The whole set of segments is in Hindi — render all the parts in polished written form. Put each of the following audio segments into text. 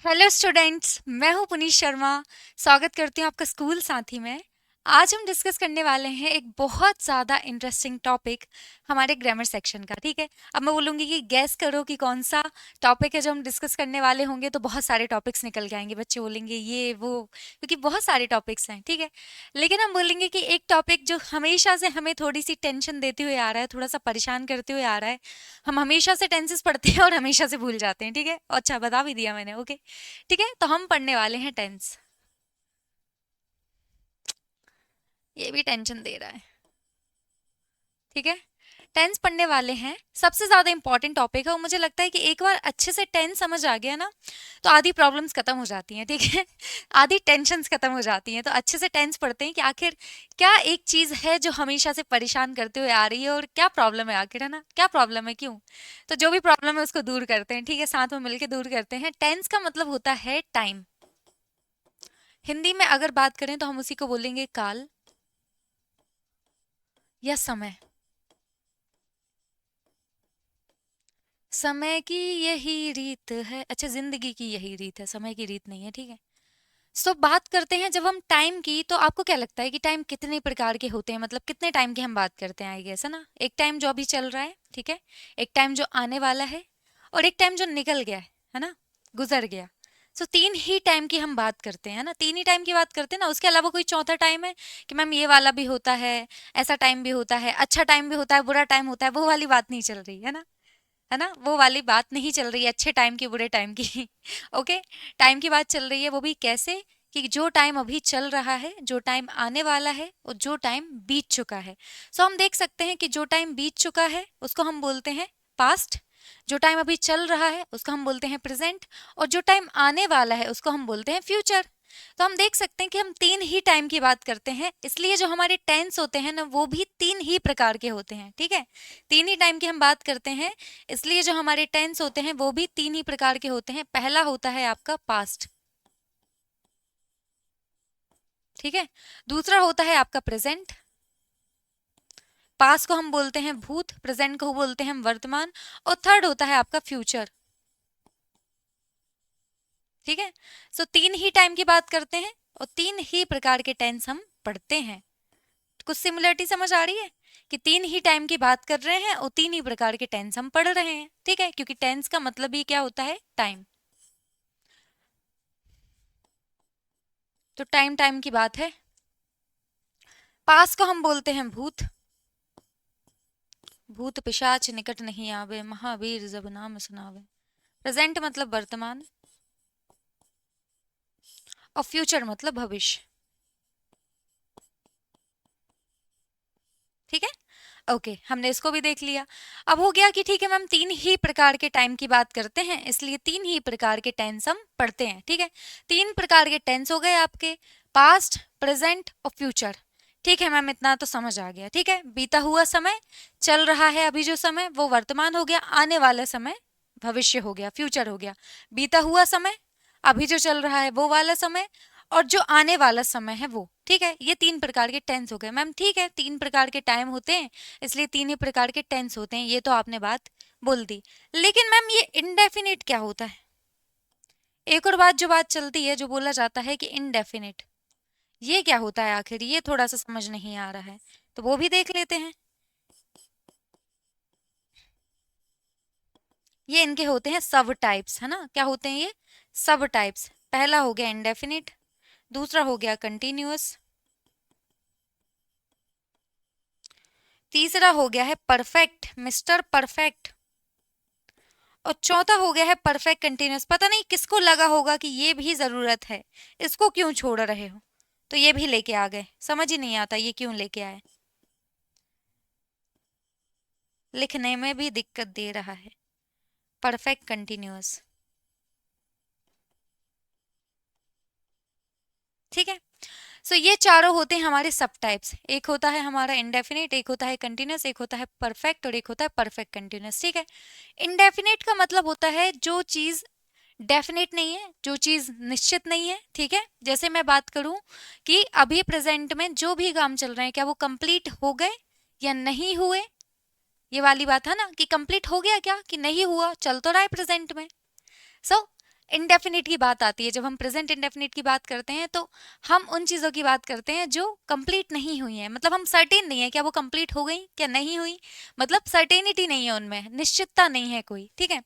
हेलो स्टूडेंट्स, मैं हूं पुनीत शर्मा। स्वागत करती हूं आपका स्कूल साथी में। आज हम डिस्कस करने वाले हैं एक बहुत ज़्यादा इंटरेस्टिंग टॉपिक हमारे ग्रामर सेक्शन का। ठीक है, अब मैं बोलूँगी कि गैस करो कि कौन सा टॉपिक है जो हम डिस्कस करने वाले होंगे। तो बहुत सारे टॉपिक्स निकल के आएंगे, बच्चे बोलेंगे ये वो, क्योंकि बहुत सारे टॉपिक्स हैं। ठीक है, लेकिन हम बोलेंगे कि एक टॉपिक जो हमेशा से हमें थोड़ी सी टेंशन देते हुए आ रहा है, थोड़ा सा परेशान करते हुए आ रहा है। हम हमेशा से टेंसेस पढ़ते हैं और हमेशा से भूल जाते हैं। ठीक है, अच्छा बता भी दिया मैंने। ओके, ठीक है, तो हम पढ़ने वाले हैं टेंस। ये भी टेंशन दे रहा है। ठीक है, टेंस पढ़ने वाले हैं, सबसे ज्यादा इंपॉर्टेंट टॉपिक है। और मुझे लगता है कि एक बार अच्छे से टेंस समझ आ गया ना, तो आधी प्रॉब्लम्स खत्म हो जाती हैं। ठीक है, आधी टेंशन्स खत्म हो जाती हैं। तो अच्छे से टेंस पढ़ते हैं कि आखिर क्या एक चीज है जो हमेशा से परेशान करते हुए आ रही है, और क्या प्रॉब्लम है आखिर, है ना, क्या प्रॉब्लम है, क्यों। तो जो भी प्रॉब्लम है उसको दूर करते हैं। ठीक है, साथ में मिलकर दूर करते हैं। टेंस का मतलब होता है टाइम। हिंदी में अगर बात करें तो हम उसी को बोलेंगे काल या समय। समय की यही रीत है, अच्छा जिंदगी की यही रीत है, समय की रीत नहीं है। ठीक है, सो बात करते हैं जब हम टाइम की, तो आपको क्या लगता है कि टाइम कितने प्रकार के होते हैं, मतलब कितने टाइम की हम बात करते हैं, आई गेस, है ना। एक टाइम जो अभी चल रहा है, ठीक है, एक टाइम जो आने वाला है, और एक टाइम जो निकल गया है ना, गुजर गया। सो तीन ही टाइम की हम बात करते हैं, है ना, तीन ही टाइम की बात करते हैं ना। उसके अलावा कोई चौथा टाइम है कि मैम ये वाला भी होता है, ऐसा टाइम भी होता है, अच्छा टाइम भी होता है, बुरा टाइम होता है, वो वाली बात नहीं चल रही है ना, वो वाली बात नहीं चल रही है अच्छे टाइम की बुरे टाइम की। ओके, टाइम की बात चल रही है, वो भी कैसे, कि जो टाइम अभी चल रहा है, जो टाइम आने वाला है, और जो टाइम बीत चुका है। सो हम देख सकते हैं कि जो टाइम बीत चुका है उसको हम बोलते हैं पास्ट, जो टाइम अभी चल रहा है उसको हम बोलते हैं प्रेजेंट, और जो टाइम आने वाला है उसको हम बोलते हैं फ्यूचर। तो हम देख सकते हैं कि हम तीन ही टाइम की बात करते हैं, इसलिए जो हमारे टेंस होते हैं ना, वो भी तीन ही प्रकार के होते हैं। ठीक है, तीन ही टाइम की हम बात करते हैं, इसलिए जो हमारे टेंस होते हैं वो भी तीन ही प्रकार के होते हैं। पहला होता है आपका पास्ट, ठीक है, दूसरा होता है आपका प्रेजेंट, पास्ट को हम बोलते हैं भूत, प्रेजेंट को बोलते हैं हम वर्तमान, और थर्ड होता है आपका फ्यूचर। ठीक है, सो तीन ही टाइम की बात करते हैं और तीन ही प्रकार के टेंस हम पढ़ते हैं। कुछ सिमिलरिटी समझ आ रही है कि तीन ही टाइम की बात कर रहे हैं और तीन ही प्रकार के टेंस हम पढ़ रहे हैं। ठीक है, क्योंकि टेंस का मतलब ही क्या होता है, टाइम। तो टाइम टाइम की बात है। पास को हम बोलते हैं भूत, भूत पिशाच निकट नहीं आवे, महावीर जब नाम सुनावे। प्रेजेंट मतलब वर्तमान, और फ्यूचर मतलब भविष्य। ठीक है, ओके, हमने इसको भी देख लिया। अब हो गया कि ठीक है मैम, तीन ही प्रकार के टाइम की बात करते हैं, इसलिए तीन ही प्रकार के टेंस हम पढ़ते हैं। ठीक है, तीन प्रकार के टेंस हो गए आपके, पास्ट, प्रेजेंट और फ्यूचर। ठीक है मैम, इतना तो समझ आ गया। ठीक है, बीता हुआ समय, चल रहा है अभी जो समय, वो वर्तमान हो गया, आने वाला समय भविष्य हो गया, फ्यूचर हो गया। बीता हुआ समय, अभी जो चल रहा है वो वाला समय, और जो आने वाला समय है वो। ठीक है, ये तीन प्रकार के टेंस हो गए मैम। ठीक है, तीन प्रकार के टाइम होते हैं, इसलिए तीन ही प्रकार के टेंस होते हैं, ये तो आपने बात बोल दी। लेकिन मैम ये इनडेफिनिट क्या होता है, एक और बात जो बात चलती है, जो बोला जाता है कि इनडेफिनिट, ये क्या होता है आखिर, ये थोड़ा सा समझ नहीं आ रहा है, तो वो भी देख लेते हैं। ये इनके होते हैं सब टाइप्स, है ना, क्या होते हैं ये, सब टाइप्स। पहला हो गया इनडेफिनिट, दूसरा हो गया कंटिन्यूअस, तीसरा हो गया है परफेक्ट, मिस्टर परफेक्ट, और चौथा हो गया है परफेक्ट कंटिन्यूअस। पता नहीं किसको लगा होगा कि ये भी जरूरत है, इसको क्यों छोड़ रहे हो, तो ये भी लेके आ गए। समझ ही नहीं आता ये क्यों लेके आए, लिखने में भी दिक्कत दे रहा है, परफेक्ट कंटिन्यूअस। ठीक है, सो ये चारों होते हैं हमारे सब टाइप्स। एक होता है हमारा इंडेफिनिट, एक होता है कंटिन्यूअस, एक होता है परफेक्ट, और एक होता है परफेक्ट कंटिन्यूअस। ठीक है, इंडेफिनिट का मतलब होता है जो चीज डेफिनेट नहीं है, जो चीज निश्चित नहीं है। ठीक है, जैसे मैं बात करूं कि अभी प्रेजेंट में जो भी काम चल रहे हैं, क्या वो कंप्लीट हो गए या नहीं हुए, ये वाली बात है ना, कि कंप्लीट हो गया क्या कि नहीं हुआ, चल तो रहा है प्रेजेंट में। सो इंडेफिनिट की बात आती है, जब हम प्रेजेंट इंडेफिनिट की बात करते हैं तो हम उन चीज़ों की बात करते हैं जो कंप्लीट नहीं हुई हैं, मतलब हम सर्टेन नहीं है क्या वो कंप्लीट हो गई क्या नहीं हुई, मतलब सर्टेनिटी नहीं है उनमें, निश्चितता नहीं है कोई, ठीक है।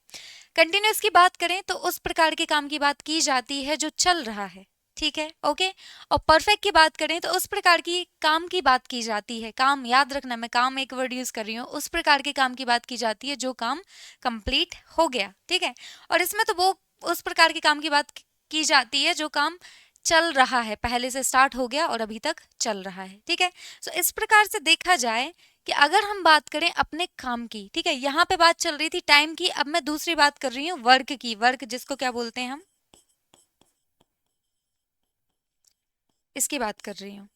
कंटिन्यूअस की बात करें तो उस प्रकार के काम की बात की जाती है जो चल रहा है, ठीक है, ओके। और परफेक्ट की बात करें तो उस प्रकार की काम की बात की जाती है, काम याद रखना, मैं काम एक वर्ड यूज कर रही हूँ, उस प्रकार के काम की बात की जाती है जो काम कंप्लीट हो गया, ठीक है। और इसमें तो वो उस प्रकार के काम की बात की जाती है जो काम चल रहा है, पहले से स्टार्ट हो गया और अभी तक चल रहा है, ठीक है। तो इस प्रकार से देखा जाए कि अगर हम बात करें अपने काम की, ठीक है, यहाँ पे बात चल रही थी टाइम की, अब मैं दूसरी बात कर रही हूँ वर्क की, वर्क जिसको क्या बोलते हैं हम, इसकी बात कर रही हूँ।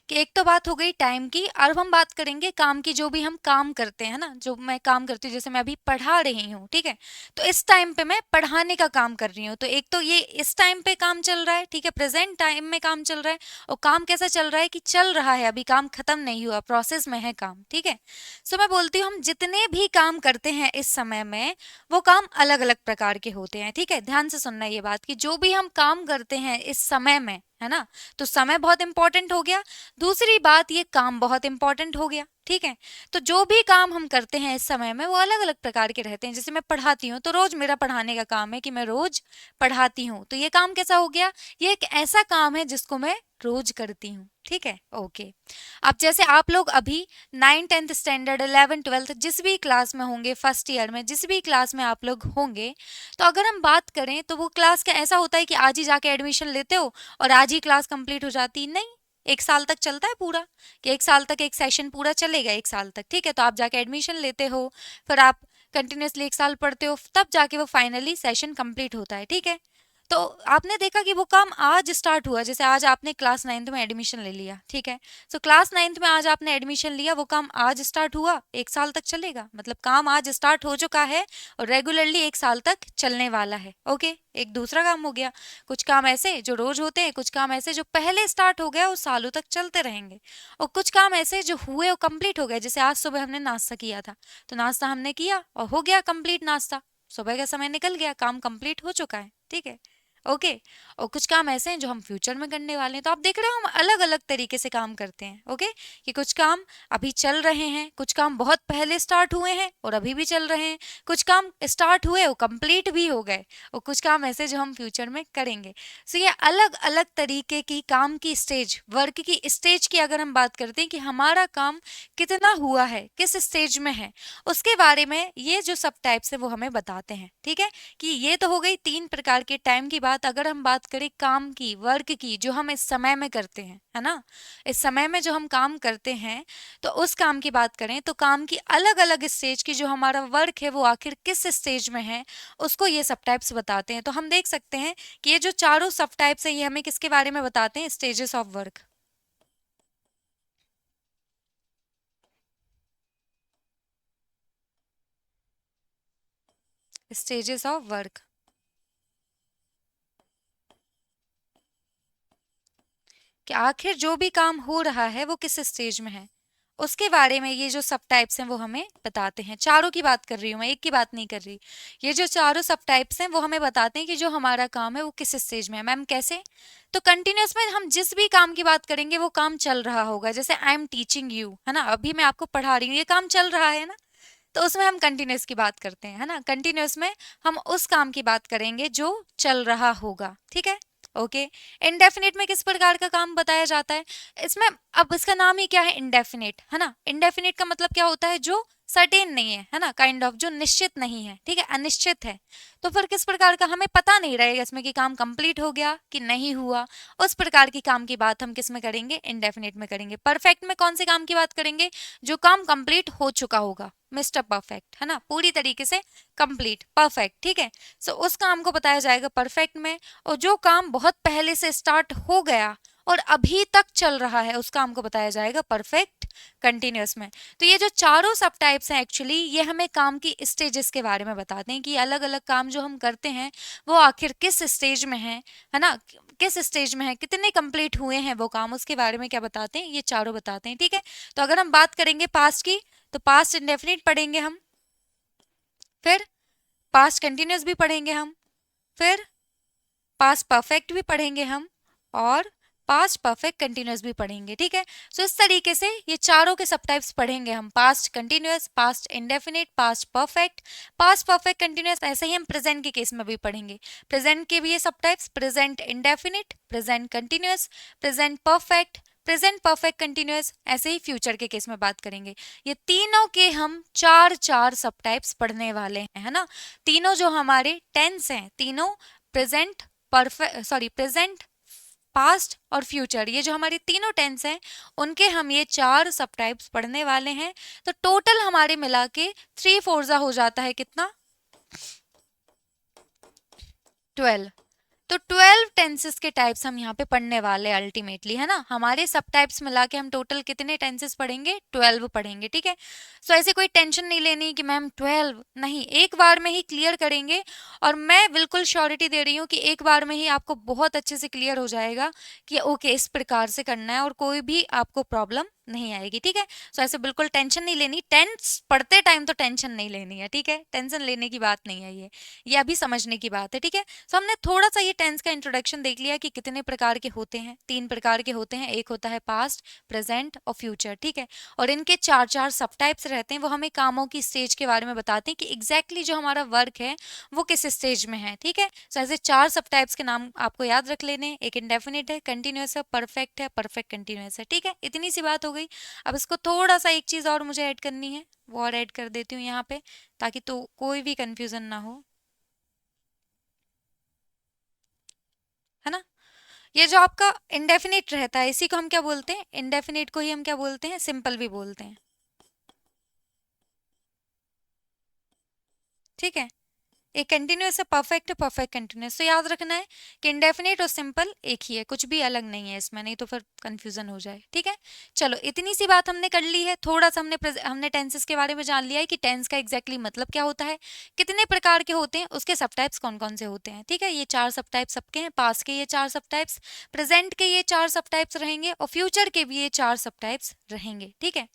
कि एक तो बात हो गई टाइम की, और अब हम बात करेंगे काम की, जो भी हम काम करते हैं ना, जो मैं काम करती हूँ, जैसे मैं अभी पढ़ा रही हूँ, ठीक है। तो इस टाइम पे मैं पढ़ाने का काम कर रही हूँ, तो एक तो ये इस टाइम पे काम चल रहा है, ठीक है, प्रेजेंट टाइम में काम चल रहा है। और काम कैसा चल रहा है कि चल रहा है, अभी काम खत्म नहीं हुआ, प्रोसेस में है काम, ठीक है। सो मैं बोलती हूँ हम जितने भी काम करते हैं इस समय में वो काम अलग अलग प्रकार के होते हैं, ठीक है। ध्यान से सुनना ये बात कि जो भी हम काम करते हैं इस समय में, है ना, तो समय बहुत इंपॉर्टेंट हो गया। दूसरी बात ये काम बहुत इंपॉर्टेंट हो गया, ठीक है। तो जो भी काम हम करते हैं इस समय में वो अलग अलग प्रकार के रहते हैं। जैसे मैं पढ़ाती हूँ तो रोज मेरा पढ़ाने का काम है कि मैं रोज पढ़ाती हूँ, तो ये काम कैसा हो गया, ये एक ऐसा काम है जिसको मैं रोज करती हूँ, ठीक है, ओके। अब जैसे आप लोग अभी 9th 10th standard 11th 12th जिस भी क्लास में होंगे, फर्स्ट ईयर में जिस भी क्लास में आप लोग होंगे, तो अगर हम बात करें तो वो क्लास का ऐसा होता है कि आज ही जाके एडमिशन लेते हो और आज ही क्लास कंप्लीट हो जाती, नहीं, एक साल तक चलता है पूरा, कि एक साल तक एक सेशन पूरा चलेगा, एक साल तक, ठीक है। तो आप जाके एडमिशन लेते हो, फिर आप कंटिन्यूसली एक साल पढ़ते हो, तब जाके वो फाइनली सेशन कंप्लीट होता है, ठीक है। तो आपने देखा कि वो काम आज स्टार्ट हुआ, जैसे आज आपने क्लास 9th में एडमिशन ले लिया, ठीक है। तो क्लास 9th में आज आपने एडमिशन लिया, वो काम आज स्टार्ट हुआ, एक साल तक चलेगा, मतलब काम आज स्टार्ट हो चुका है और रेगुलरली एक साल तक चलने वाला है, ओके। एक दूसरा काम हो गया, कुछ काम ऐसे जो रोज होते हैं, कुछ काम ऐसे जो पहले स्टार्ट हो गया और सालों तक चलते रहेंगे, और कुछ काम ऐसे जो हुए और कंप्लीट हो गए। जैसे आज सुबह हमने नाश्ता किया था, तो नाश्ता हमने किया और हो गया कंप्लीट नाश्ता, सुबह का समय निकल गया, काम कंप्लीट हो चुका है, ठीक है, ओके। और कुछ काम ऐसे हैं जो हम फ्यूचर में करने वाले हैं। तो आप देख रहे हो हम अलग अलग तरीके से काम करते हैं, ओके। कि कुछ काम अभी चल रहे हैं, कुछ काम बहुत पहले स्टार्ट हुए हैं और अभी भी चल रहे हैं, कुछ काम स्टार्ट हुए और कंप्लीट भी हो गए, और कुछ काम ऐसे जो हम फ्यूचर में करेंगे। सो ये अलग अलग तरीके की काम की स्टेज, वर्क की स्टेज की अगर हम बात करते हैं कि हमारा काम कितना हुआ है, किस स्टेज में है, उसके बारे में ये जो सब टाइप्स है वो हमें बताते हैं, ठीक है। कि ये तो हो गई 3 प्रकार के टाइम की बात। अगर हम बात करें काम की, वर्क की, जो हम इस समय में करते हैं, है ना, इस समय में जो हम काम करते हैं, तो उस काम की बात करें तो काम की अलग अलग स्टेज की, जो हमारा वर्क है वो आखिर किस स्टेज में है, उसको ये सब टाइप्स बताते हैं। तो हम देख सकते हैं कि ये जो चारों सब टाइप्स है ये हमें किसके बारे में बताते हैं, stages of work, stages of work, कि आखिर जो भी काम हो रहा है वो किस स्टेज में है, उसके बारे में ये जो सब टाइप्स हैं वो हमें बताते हैं। चारों की बात कर रही हूँ मैं, एक की बात नहीं कर रही। ये जो चारों सब टाइप्स हैं वो हमें बताते हैं कि जो हमारा काम है वो किस स्टेज में है। मैम कैसे? तो कंटिन्यूअस में हम जिस भी काम की बात करेंगे वो काम चल रहा होगा। जैसे आई एम टीचिंग यू, है ना, अभी मैं आपको पढ़ा रही हूँ, ये काम चल रहा है ना, तो उसमें हम कंटिन्यूअस की बात करते हैं, है ना। कंटिन्यूअस में हम उस काम की बात करेंगे जो चल रहा होगा, ठीक है, ओके। इनडेफिनिट में किस प्रकार का काम बताया जाता है इसमें, अब इसका नाम ही क्या है, इनडेफिनिट, है ना। इनडेफिनिट का मतलब क्या होता है, जो सर्टेन नहीं है ना, काइंड ऑफ जो निश्चित नहीं है, ठीक है, अनिश्चित है। तो फिर किस प्रकार का, हमें पता नहीं रहेगा इसमें कि काम कंप्लीट हो गया कि नहीं हुआ, उस प्रकार की काम की बात हम किस में करेंगे, इनडेफिनिट में करेंगे। परफेक्ट में कौन से काम की बात करेंगे, जो काम कंप्लीट हो चुका होगा, मिस्टर परफेक्ट, है ना, पूरी तरीके से कंप्लीट, परफेक्ट, ठीक है। सो उस काम को बताया जाएगा परफेक्ट में। और जो काम बहुत पहले से स्टार्ट हो गया और अभी तक चल रहा है उस काम को बताया जाएगा परफेक्ट कंटिन्यूअस में। तो ये जो चारों सब टाइप्स हैं एक्चुअली ये हमें काम की स्टेजेस के बारे में बताते हैं कि अलग अलग काम जो हम करते हैं वो आखिर किस स्टेज में है ना, किस स्टेज में है, कितने कंप्लीट हुए हैं वो काम, उसके बारे में क्या बताते हैं, ये चारों बताते हैं, ठीक है। तो अगर हम बात करेंगे पास्ट की, तो पास्ट इंडेफिनिट पढ़ेंगे हम, फिर पास्ट कंटिन्यूस भी पढ़ेंगे हम, फिर पास्ट परफेक्ट भी पढ़ेंगे हम, और पास्ट परफेक्ट कंटिन्यूस भी पढ़ेंगे, ठीक है। सो इस तरीके से ये चारों के सब टाइप्स पढ़ेंगे हम, past continuous, past indefinite, past perfect continuous. ऐसे ही हम प्रेजेंट के केस में भी पढ़ेंगे, प्रेजेंट के भी ये सब types, present indefinite, present continuous, present perfect continuous, ऐसे ही फ्यूचर के केस में बात करेंगे। ये तीनों के हम चार चार सब टाइप्स पढ़ने वाले हैं, है ना। तीनों जो हमारे टेंस हैं, तीनों प्रेजेंट, प्रेजेंट, पास्ट और फ्यूचर, ये जो हमारे तीनों टेंस हैं उनके हम ये चार सब टाइप्स पढ़ने वाले हैं। तो टोटल हमारे मिला के 3 4 हो जाता है कितना, 12। तो 12 टेंसेस के टाइप्स हम यहाँ पे पढ़ने वाले हैं अल्टीमेटली, है ना। हमारे सब टाइप्स मिला के हम टोटल कितने टेंसेस पढ़ेंगे, 12 पढ़ेंगे, ठीक है। सो ऐसे कोई टेंशन नहीं लेनी कि मैम 12 नहीं, एक बार में ही क्लियर करेंगे। और मैं बिल्कुल श्योरिटी दे रही हूँ कि एक बार में ही आपको बहुत अच्छे से क्लियर हो जाएगा कि ओके इस प्रकार से करना है, और कोई भी आपको प्रॉब्लम नहीं आएगी, ठीक है। सो ऐसे बिल्कुल टेंशन नहीं लेनी, टेंस पढ़ते टाइम तो टेंशन नहीं लेनी है, ठीक है। टेंशन लेने की बात नहीं है, ये अभी समझने की बात है, ठीक है। सो हमने थोड़ा सा ये टेंस का इंट्रोडक्शन देख लिया कि कितने प्रकार के होते हैं, 3 प्रकार के होते हैं। एक होता है पास्ट, प्रेजेंट और फ्यूचर, ठीक है। और इनके चार चार सब टाइप्स रहते हैं, वो हमें कामों की स्टेज के बारे में बताते हैं कि एग्जैक्टली जो हमारा वर्क है वो किस स्टेज में है, ठीक है। सो ऐसे चार सब टाइप्स के नाम आपको याद रख लेने, एक इंडेफिनिट है, कंटिन्यूअस है, परफेक्ट कंटिन्यूअस है, ठीक है। इतनी सी बात हो गई। अब इसको थोड़ा सा एक चीज और मुझे ऐड करनी है, वो और ऐड कर देती हूँ यहाँ पे, ताकि तो कोई भी कंफ्यूजन ना हो, है ना। ये जो आपका इंडेफिनिट रहता है इसी को हम क्या बोलते हैं, इंडेफिनिट को ही हम क्या बोलते हैं, सिंपल भी बोलते हैं, ठीक है। एक कंटिन्यूअस है, परफेक्ट कंटिन्यूअस। तो याद रखना है कि इंडेफिनिट और सिंपल एक ही है, कुछ भी अलग नहीं है इसमें, नहीं तो फिर कंफ्यूजन हो जाए, ठीक है। चलो इतनी सी बात हमने कर ली है, थोड़ा सा हमने टेंसेस के बारे में जान लिया है कि टेंस का एग्जैक्टली मतलब क्या होता है, कितने प्रकार के होते हैं, उसके सब टाइप्स कौन कौन से होते हैं, ठीक है। ये चार सब टाइप्स सबके हैं, पास्ट के ये चार सब टाइप्स, प्रेजेंट के ये चार सब टाइप्स रहेंगे, और फ्यूचर के भी ये चार सब टाइप्स रहेंगे, ठीक है।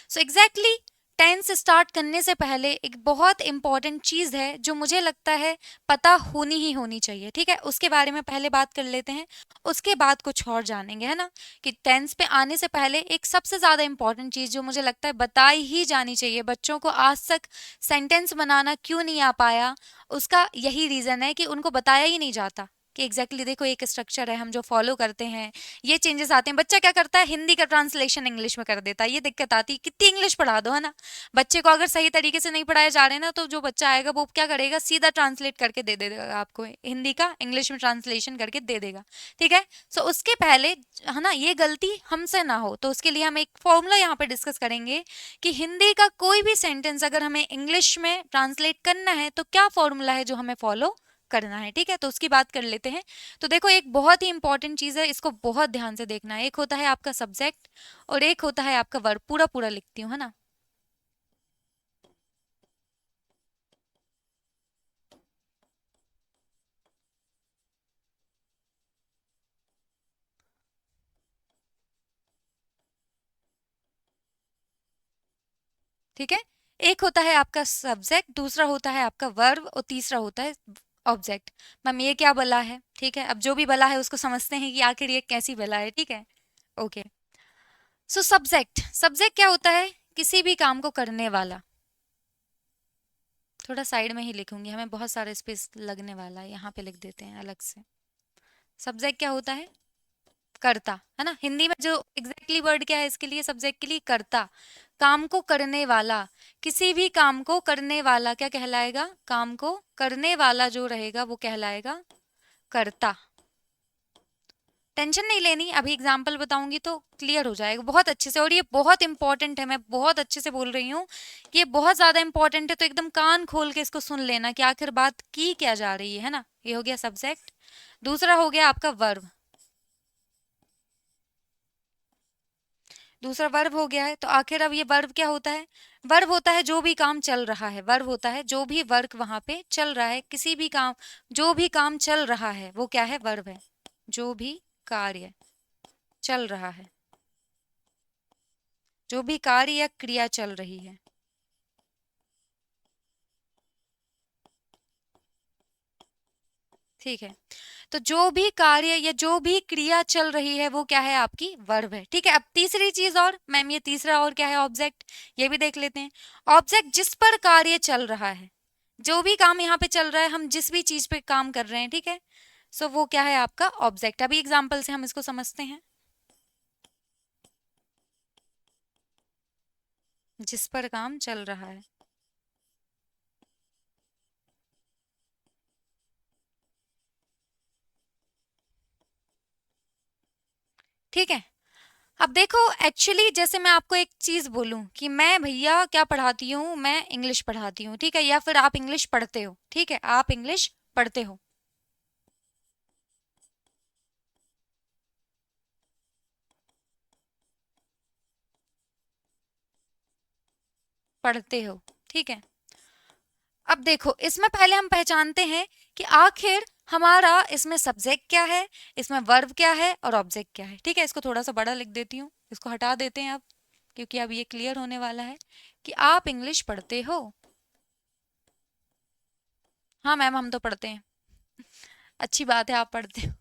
सो एग्जैक्टली टेंस स्टार्ट करने से पहले एक बहुत इंपॉर्टेंट चीज है जो मुझे लगता है पता होनी ही होनी चाहिए, ठीक है। उसके बारे में पहले बात कर लेते हैं, उसके बाद कुछ और जानेंगे, है ना। कि टेंस पे आने से पहले एक सबसे ज्यादा इंपॉर्टेंट चीज जो मुझे लगता है बताई ही जानी चाहिए, बच्चों को आज तक सेंटेंस बनाना क्यों नहीं आ पाया, उसका यही रीजन है कि उनको बताया ही नहीं जाता कि एग्जैक्टली देखो एक स्ट्रक्चर है हम जो फॉलो करते हैं, ये चेंजेस आते हैं। बच्चा क्या करता है, हिंदी का ट्रांसलेशन इंग्लिश में कर देता है, ये दिक्कत आती है। कितनी इंग्लिश पढ़ा दो, है ना। बच्चे को अगर सही तरीके से नहीं पढ़ाया जा रहे हैं ना, तो जो बच्चा आएगा वो क्या करेगा, सीधा ट्रांसलेट करके दे देगा आपको, हिंदी का इंग्लिश में ट्रांसलेशन करके दे देगा, ठीक है। सो उसके पहले, है ना, ये गलती हमसे ना हो, तो उसके लिए हम एक फॉर्मूला यहाँ पे डिस्कस करेंगे कि हिंदी का कोई भी सेंटेंस अगर हमें इंग्लिश में ट्रांसलेट करना है तो क्या फॉर्मूला है जो हमें फॉलो करना है, ठीक है। तो उसकी बात कर लेते हैं। तो देखो एक बहुत ही इंपॉर्टेंट चीज है, इसको बहुत ध्यान से देखना है। एक होता है आपका सब्जेक्ट और एक होता है आपका वर्ब, पूरा पूरा लिखती हूँ, है ना। ठीक है, एक होता है आपका सब्जेक्ट, दूसरा होता है आपका वर्ब और तीसरा होता है ऑब्जेक्ट। मैम ये क्या बला है, ठीक है। अब जो भी बला है उसको समझते हैं कि आखिर ये कैसी बला है, ठीक है। ओके। सो सब्जेक्ट, सब्जेक्ट क्या होता है, किसी भी काम को करने वाला। थोड़ा साइड में ही लिखूंगी, हमें बहुत सारा स्पेस लगने वाला है, यहाँ पे लिख देते हैं अलग से। सब्जेक्ट क्या होता है, कर्ता, है ना। हिंदी में जो एग्जैक्टली वर्ड क्या है इसके लिए, सब्जेक्ट के लिए, कर्ता, काम को करने वाला। किसी भी काम को करने वाला क्या कहलाएगा, काम को करने वाला जो रहेगा वो कहलाएगा कर्ता। टेंशन नहीं लेनी, अभी एग्जाम्पल बताऊंगी तो क्लियर हो जाएगा बहुत अच्छे से। और ये बहुत इंपॉर्टेंट है, मैं बहुत अच्छे से बोल रही हूँ, ये बहुत ज्यादा इंपॉर्टेंट है, तो एकदम कान खोल के इसको सुन लेना कि आखिर बात की क्या जा रही है ना। ये हो गया सब्जेक्ट, दूसरा हो गया आपका वर्ब, दूसरा वर्ब हो गया है। तो आखिर अब ये वर्ब क्या होता है, वर्ब होता है जो भी काम चल रहा है, वर्ब होता है जो भी वर्क वहां पे चल रहा है, किसी भी काम, जो भी काम चल रहा है वो क्या है, वर्ब है। जो भी कार्य चल रहा है, जो भी कार्य या क्रिया चल रही है, ठीक है, तो जो भी कार्य या जो भी क्रिया चल रही है वो क्या है, आपकी वर्ब है। ठीक है, अब तीसरी चीज और मैम, ये तीसरा और क्या है, ऑब्जेक्ट, ये भी देख लेते हैं। ऑब्जेक्ट जिस पर कार्य चल रहा है, जो भी काम यहाँ पे चल रहा है, हम जिस भी चीज पे काम कर रहे हैं, ठीक है, सो वो क्या है आपका ऑब्जेक्ट। अभी एग्जाम्पल से हम इसको समझते हैं। जिस पर काम चल रहा है, ठीक है। अब देखो, एक्चुअली जैसे मैं आपको एक चीज बोलूं कि मैं भैया क्या पढ़ाती हूँ, मैं इंग्लिश पढ़ाती हूँ, ठीक है, या फिर आप इंग्लिश पढ़ते हो, ठीक है, आप इंग्लिश पढ़ते हो, पढ़ते हो, ठीक है। अब देखो, इसमें पहले हम पहचानते हैं कि आखिर हमारा इसमें सब्जेक्ट क्या है, इसमें वर्ब क्या है और ऑब्जेक्ट क्या है। ठीक है, इसको थोड़ा सा बड़ा लिख देती हूँ, इसको हटा देते हैं अब, क्योंकि अब ये क्लियर होने वाला है कि आप इंग्लिश पढ़ते हो। हाँ मैम, हम तो पढ़ते हैं। अच्छी बात है, आप पढ़ते हो।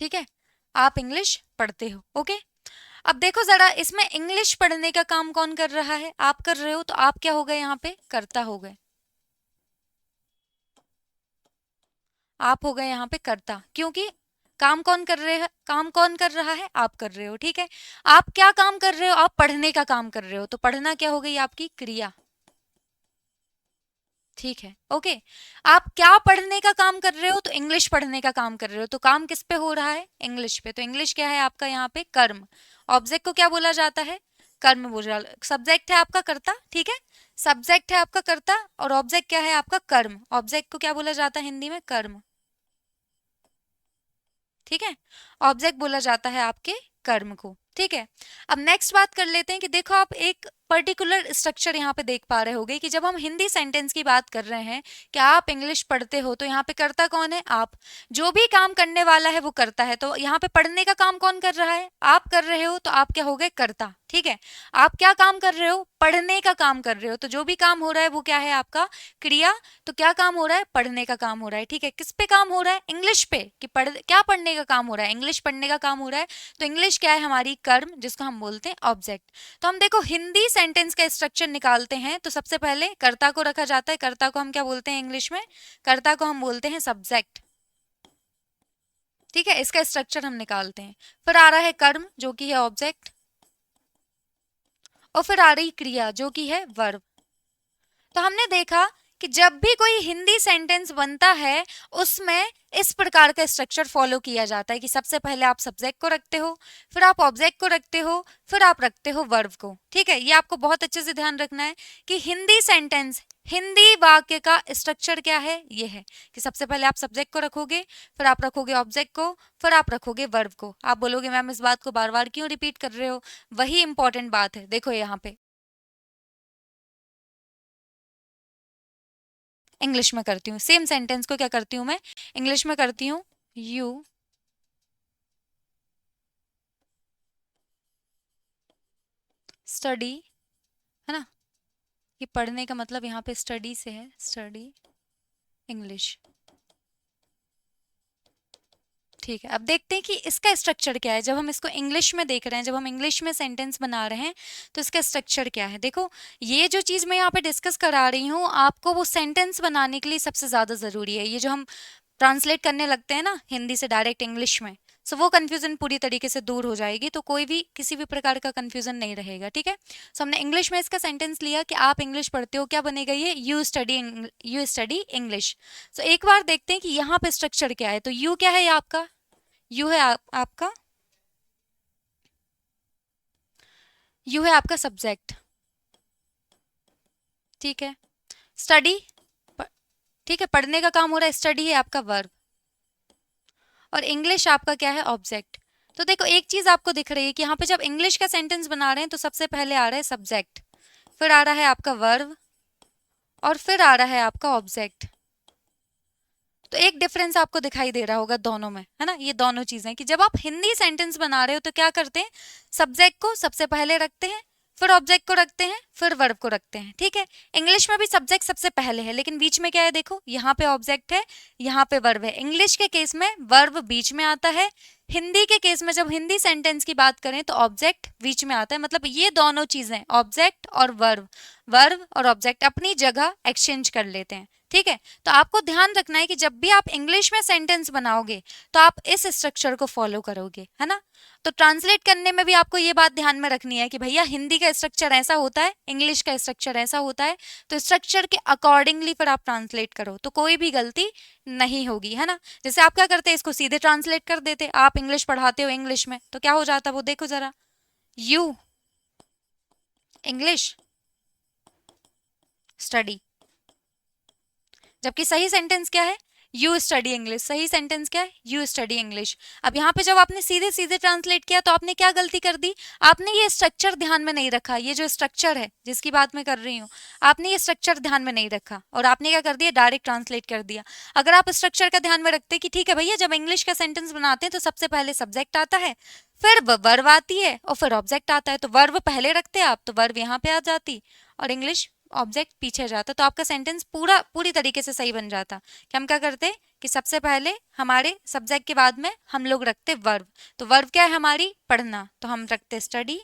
ठीक है, आप इंग्लिश पढ़ते हो, ओके। अब देखो जरा, इसमें इंग्लिश पढ़ने का काम कौन कर रहा है, आप कर रहे हो, तो आप क्या हो गए यहाँ पे, कर्ता हो गए। आप हो गए यहाँ पे कर्ता, क्योंकि काम कौन कर रहे हैं, काम कौन कर रहा है, आप कर रहे हो, ठीक है। आप क्या काम कर रहे हो, आप पढ़ने का काम कर रहे हो, तो पढ़ना क्या हो गई आपकी क्रिया। ठीक है, ओके। आप क्या पढ़ने का काम कर रहे हो, तो इंग्लिश पढ़ने का काम कर रहे हो, तो काम किस पे हो रहा है, इंग्लिश पे, तो इंग्लिश क्या है आपका यहाँ पे, कर्म। ऑब्जेक्ट को क्या बोला जाता है, कर्म बोला। सब्जेक्ट है आपका कर्ता, ठीक है, सब्जेक्ट है आपका कर्ता, और ऑब्जेक्ट क्या है आपका कर्म। ऑब्जेक्ट को क्या बोला जाता है हिंदी में, कर्म। ठीक है, ऑब्जेक्ट बोला जाता है आपके कर्म को। ठीक है, अब नेक्स्ट बात कर लेते हैं कि देखो, आप एक पर्टिकुलर स्ट्रक्चर यहाँ पे देख पा रहे होगे कि जब हम हिंदी सेंटेंस की बात कर रहे हैं कि आप इंग्लिश पढ़ते हो, तो यहाँ पे करता कौन है, आप। जो भी काम करने वाला है वो करता है, तो यहाँ पे पढ़ने का काम कौन कर रहा है, आप कर रहे हो, तो आप क्या हो गए, कर्ता। ठीक है, आप क्या काम कर रहे हो, पढ़ने का काम कर रहे हो, तो जो भी काम हो रहा है वो क्या है आपका क्रिया। तो क्या काम हो रहा है, पढ़ने का काम हो रहा है। ठीक है, किस पे काम हो रहा है, इंग्लिश पे, कि पढ़ क्या पढ़ने का काम हो रहा है, इंग्लिश पढ़ने का काम हो रहा है। तो इंग्लिश क्या है हमारी कर्म, जिसको हम बोलते हैं ऑब्जेक्ट। तो हम देखो हिंदी सेंटेंस का स्ट्रक्चर निकालते हैं, तो सबसे पहले कर्ता को रखा जाता है। कर्ता को हम क्या बोलते हैं इंग्लिश में, कर्ता को हम बोलते हैं सब्जेक्ट। ठीक है, इसका स्ट्रक्चर हम निकालते हैं। फिर आ रहा है कर्म, जो कि है ऑब्जेक्ट, और फिर आ रही क्रिया, जो कि है वर्ब। तो हमने देखा कि जब भी कोई हिंदी सेंटेंस बनता है, उसमें इस प्रकार का स्ट्रक्चर फॉलो किया जाता है कि सबसे पहले आप सब्जेक्ट को रखते हो, फिर आप ऑब्जेक्ट को रखते हो, फिर आप रखते हो वर्ब को। ठीक है, ये आपको बहुत अच्छे से ध्यान रखना है कि हिंदी सेंटेंस, हिंदी वाक्य का स्ट्रक्चर क्या है, ये है कि सबसे पहले आप सब्जेक्ट को रखोगे, फिर आप रखोगे ऑब्जेक्ट को, फिर आप रखोगे वर्ब को। आप बोलोगे मैम इस बात को बार बार क्यों रिपीट कर रहे हो, वही इंपॉर्टेंट बात है। देखो यहाँ पे इंग्लिश में करती हूँ, सेम सेंटेंस को क्या करती हूँ मैं, इंग्लिश में करती हूँ। यू स्टडी, है ना, ये पढ़ने का मतलब यहाँ पे स्टडी से है, स्टडी इंग्लिश। ठीक है, अब देखते हैं कि इसका स्ट्रक्चर क्या है। जब हम इसको इंग्लिश में देख रहे हैं, जब हम इंग्लिश में सेंटेंस बना रहे हैं, तो इसका स्ट्रक्चर क्या है। देखो, ये जो चीज़ मैं यहाँ पे डिस्कस करा रही हूँ आपको, वो सेंटेंस बनाने के लिए सबसे ज़्यादा ज़रूरी है। ये जो हम ट्रांसलेट करने लगते हैं ना हिंदी से डायरेक्ट इंग्लिश में, सो वो कन्फ्यूजन पूरी तरीके से दूर हो जाएगी, तो कोई भी किसी भी प्रकार का कन्फ्यूजन नहीं रहेगा। ठीक है, सो हमने इंग्लिश में इसका सेंटेंस लिया कि आप इंग्लिश पढ़ते हो, क्या बनेगा ये, यू स्टडी इंग्लिश। सो एक बार देखते हैं कि यहाँ पे स्ट्रक्चर क्या है। तो यू क्या है, ये आपका यू है, आपका यू है आपका सब्जेक्ट। ठीक है, स्टडी, ठीक है, पढ़ने का काम हो रहा है, स्टडी है आपका वर्ब, और इंग्लिश आपका क्या है, ऑब्जेक्ट। तो देखो एक चीज आपको दिख रही है कि यहाँ पे जब इंग्लिश का सेंटेंस बना रहे हैं, तो सबसे पहले आ रहा है सब्जेक्ट, फिर आ रहा है आपका वर्ब, और फिर आ रहा है आपका ऑब्जेक्ट। तो एक डिफरेंस आपको दिखाई दे रहा होगा दोनों में, है ना, ये दोनों चीजें कि जब आप हिंदी सेंटेंस बना रहे हो तो क्या करते हैं, सब्जेक्ट को सबसे पहले रखते हैं, फिर ऑब्जेक्ट को रखते हैं, फिर वर्ब को रखते हैं, ठीक है। इंग्लिश में भी सब्जेक्ट सबसे पहले है, लेकिन बीच में क्या है, देखो यहाँ पे ऑब्जेक्ट है, यहाँ पे वर्ब है। इंग्लिश के केस में वर्ब बीच में आता है, हिंदी के केस में जब हिंदी सेंटेंस की बात करें तो ऑब्जेक्ट बीच में आता है। मतलब ये दोनों चीजें, ऑब्जेक्ट और वर्ब, वर्ब और ऑब्जेक्ट अपनी जगह एक्सचेंज कर लेते हैं, ठीक है। तो आपको ध्यान रखना है कि जब भी आप इंग्लिश में सेंटेंस बनाओगे तो आप इस स्ट्रक्चर को फॉलो करोगे, है ना। तो ट्रांसलेट करने में भी आपको ये बात ध्यान में रखनी है कि भैया हिंदी का स्ट्रक्चर ऐसा होता है, इंग्लिश का स्ट्रक्चर ऐसा होता है, तो स्ट्रक्चर के अकॉर्डिंगली फिर आप ट्रांसलेट करो तो कोई भी गलती नहीं होगी, है ना। जैसे आप क्या करते हैं, इसको सीधे ट्रांसलेट कर देते, आप इंग्लिश पढ़ाते हो इंग्लिश में तो क्या हो जाता है वो देखो जरा, यू इंग्लिश स्टडी, जबकि सही सेंटेंस क्या है, यू स्टडी इंग्लिश। सही सेंटेंस क्या है, यू स्टडी इंग्लिश। अब यहाँ पे जब आपने सीधे सीधे ट्रांसलेट किया तो आपने क्या गलती कर दी, आपने ये स्ट्रक्चर ध्यान में नहीं रखा। ये जो स्ट्रक्चर है जिसकी बात मैं कर रही हूँ, आपने ये स्ट्रक्चर ध्यान में नहीं रखा और आपने क्या कर दिया, डायरेक्ट ट्रांसलेट कर दिया। अगर आप स्ट्रक्चर का ध्यान में रखते कि ठीक है भैया जब इंग्लिश का सेंटेंस बनाते हैं तो सबसे पहले सब्जेक्ट आता है, फिर वर्ब आती है और फिर ऑब्जेक्ट आता है, तो वर्ब पहले रखते आप तो वर्ब यहाँ पे आ जाती और इंग्लिश ऑब्जेक्ट पीछे जाता, तो आपका सेंटेंस पूरी तरीके से सही बन जाता। कि हम क्या करते कि सबसे पहले हमारे सब्जेक्ट के बाद में हम लोग रखते वर्ब, तो वर्ब क्या है हमारी, पढ़ना, तो हम रखते स्टडी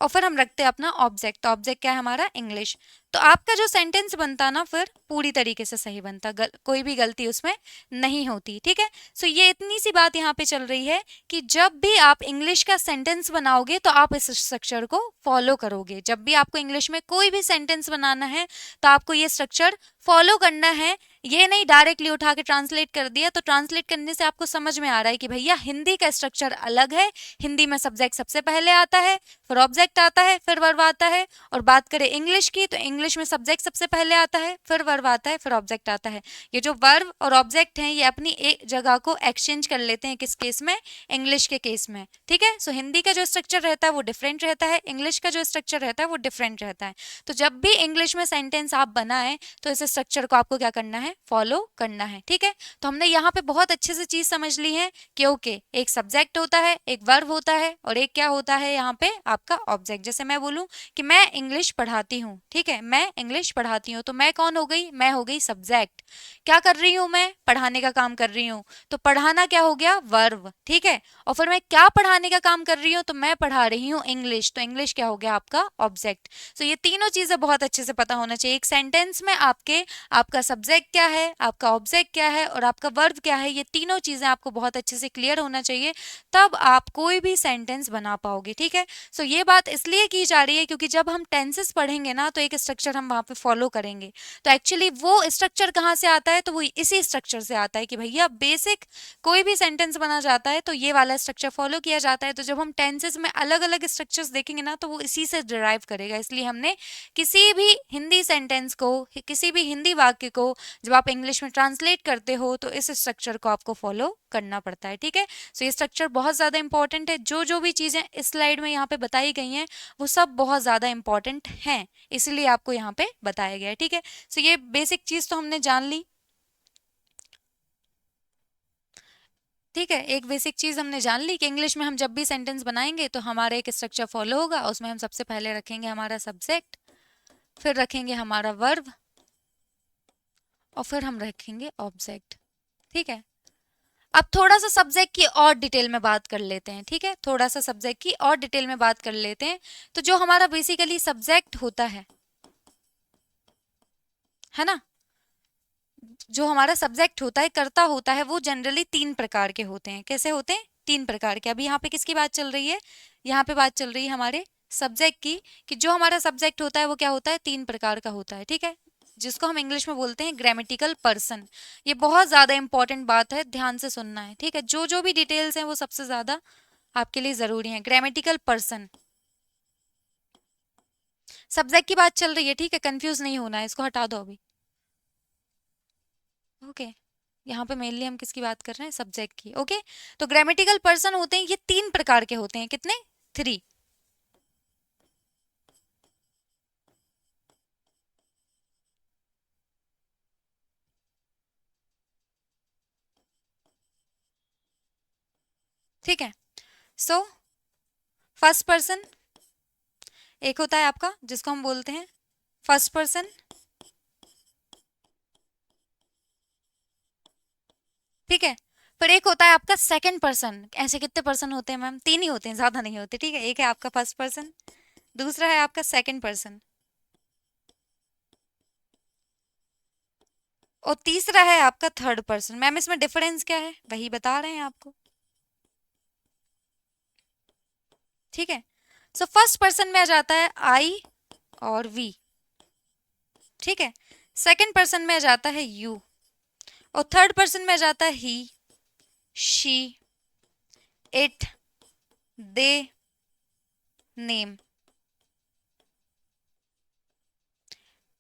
और फिर हम रखते हैं अपना ऑब्जेक्ट, तो ऑब्जेक्ट क्या है हमारा, इंग्लिश। तो आपका जो सेंटेंस बनता ना फिर पूरी तरीके से सही बनता, कोई भी गलती उसमें नहीं होती, ठीक है। सो ये इतनी सी बात यहाँ पे चल रही है कि जब भी आप इंग्लिश का सेंटेंस बनाओगे तो आप इस स्ट्रक्चर को फॉलो करोगे। जब भी आपको इंग्लिश में कोई भी सेंटेंस बनाना है तो आपको ये स्ट्रक्चर फॉलो करना है। ये नहीं डायरेक्टली उठा के ट्रांसलेट कर दिया, तो ट्रांसलेट करने से आपको समझ में आ रहा है कि भैया हिंदी का स्ट्रक्चर अलग है, हिंदी में सब्जेक्ट सबसे पहले आता है, फिर ऑब्जेक्ट आता है, फिर वर्ब आता है। और बात करें इंग्लिश की तो इंग्लिश में सब्जेक्ट सबसे पहले आता है, फिर वर्ब आता है, फिर ऑब्जेक्ट आता है। ये जो वर्ब और ऑब्जेक्ट हैं ये अपनी एक जगह को एक्सचेंज कर लेते हैं, किस केस में, इंग्लिश के केस में, ठीक है। सो हिंदी का जो स्ट्रक्चर रहता है वो डिफरेंट रहता है, इंग्लिश का जो स्ट्रक्चर रहता है वो डिफरेंट रहता है। तो जब भी इंग्लिश में सेंटेंस आप बनाएं तो इस स्ट्रक्चर को आपको क्या करना है, फॉलो करना है, ठीक है। तो हमने यहाँ पे बहुत अच्छे से चीज समझ ली है, क्योंकि एक सब्जेक्ट होता है, एक वर्ब होता है और एक क्या होता है यहाँ पे आपका ऑब्जेक्ट। जैसे मैं बोलूं कि मैं इंग्लिश पढ़ाती हूँ, ठीक है, मैं इंग्लिश पढ़ाती हूँ, तो मैं कौन हो गई, मैं हो गई सब्जेक्ट। क्या कर रही हूँ, मैं पढ़ाने का काम कर रही हूँ, तो पढ़ाना क्या हो गया, वर्ब, ठीक है। और फिर मैं क्या पढ़ाने का काम कर रही हूँ, तो मैं पढ़ा रही हूँ इंग्लिश, तो इंग्लिश क्या हो गया आपका ऑब्जेक्ट। तो ये तीनों चीजें बहुत अच्छे से पता होना चाहिए। एक सेंटेंस में आपके आपका सब्जेक्ट क्या है, आपका ऑब्जेक्ट क्या है और आपका वर्ब क्या है, ये तीनों चीजें आपको बहुत अच्छे से क्लियर होना चाहिए, तब आप कोई भी सेंटेंस बना पाओगे, ठीक है। सो ये बात इसलिए की जा रही है क्योंकि जब हम टेंसेस पढ़ेंगे ना तो एक स्ट्रक्चर हम वहां पे फॉलो करेंगे। तो एक्चुअली वो स्ट्रक्चर कहाँ से आता है, तो वो इसी स्ट्रक्चर से आता है कि भैया बेसिक कोई भी सेंटेंस बना जाता है तो ये वाला स्ट्रक्चर फॉलो किया जाता है। तो जब हम टेंसेस में अलग अलग स्ट्रक्चर्स देखेंगे ना तो वो इसी से डिराइव करेगा। इसलिए हमने किसी भी हिंदी सेंटेंस को, किसी भी हिंदी वाक्य को जब आप इंग्लिश में ट्रांसलेट करते हो तो इस स्ट्रक्चर को आपको फॉलो करना पड़ता है, ठीक है। सो ये स्ट्रक्चर बहुत ज़्यादा इंपॉर्टेंट है। जो जो भी चीज़ें इस स्लाइड में यहाँ पे बताई गई हैं वो सब बहुत ज़्यादा इंपॉर्टेंट हैं, इसलिए आपको यहाँ पे बताया गया है, ठीक है। सो ये बेसिक चीज़ तो हमने जान ली, ठीक है। एक बेसिक चीज हमने जान ली कि इंग्लिश में हम जब भी सेंटेंस बनाएंगे तो हमारा एक स्ट्रक्चर फॉलो होगा, उसमें हम सबसे पहले रखेंगे हमारा सब्जेक्ट, फिर रखेंगे हमारा वर्ब और फिर हम रखेंगे ऑब्जेक्ट, ठीक है। अब थोड़ा सा सब्जेक्ट की और डिटेल में बात कर लेते हैं, ठीक है, थोड़ा सा सब्जेक्ट की और डिटेल में बात कर लेते हैं। तो जो हमारा बेसिकली सब्जेक्ट होता है ना, जो हमारा सब्जेक्ट होता है, कर्ता होता है, वो जनरली तीन प्रकार के होते हैं। कैसे होते हैं, तीन प्रकार के। अभी यहाँ पे किसकी बात चल रही है, यहाँ पे बात चल रही है हमारे सब्जेक्ट की, कि जो हमारा सब्जेक्ट होता है वो क्या होता है, तीन प्रकार का होता है, ठीक है, जिसको हम इंग्लिश में बोलते हैं ग्रामेटिकल पर्सन। ये बहुत ज्यादा इंपॉर्टेंट बात है, ध्यान से सुनना है, ठीक है। जो जो भी डिटेल्स हैं वो सबसे ज्यादा आपके लिए जरूरी है। ग्रामेटिकल पर्सन, सब्जेक्ट की बात चल रही है, ठीक है, कंफ्यूज नहीं होना है, इसको हटा दो अभी, ओके। यहाँ पे मेनली हम किसकी बात कर रहे हैं, सब्जेक्ट की, ओके। तो ग्रामेटिकल पर्सन होते हैं, ये तीन प्रकार के होते हैं, कितने, थ्री, ठीक है। सो फर्स्ट पर्सन, एक होता है आपका जिसको हम बोलते हैं फर्स्ट पर्सन, ठीक है। पर एक होता है आपका सेकंड पर्सन। ऐसे कितने पर्सन होते हैं मैम? तीन ही होते हैं, ज्यादा नहीं होते, ठीक है। एक है आपका फर्स्ट पर्सन, दूसरा है आपका सेकंड पर्सन, और तीसरा है आपका थर्ड पर्सन। मैम इसमें डिफरेंस क्या है? वही बता रहे हैं आपको, ठीक है। सो फर्स्ट पर्सन में आ जाता है आई और वी, ठीक है। सेकंड पर्सन में आ जाता है यू, और थर्ड पर्सन में आ जाता है he, she, it, they, name,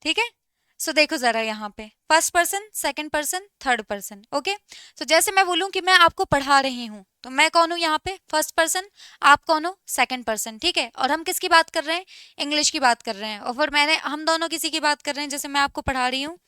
ठीक है। सो देखो जरा यहाँ पे first person, second person, third person, okay. So जैसे मैं बोलूं कि मैं आपको पढ़ा रही हूँ, तो मैं कौन हूँ यहाँ पे? First person. आप कौन हो? सेकंड पर्सन, ठीक है। और हम किसकी बात कर रहे हैं? इंग्लिश की बात कर रहे हैं। और फिर मैंने हम दोनों किसी की बात कर रहे हैं, जैसे मैं आपको पढ़ा रही हूँ।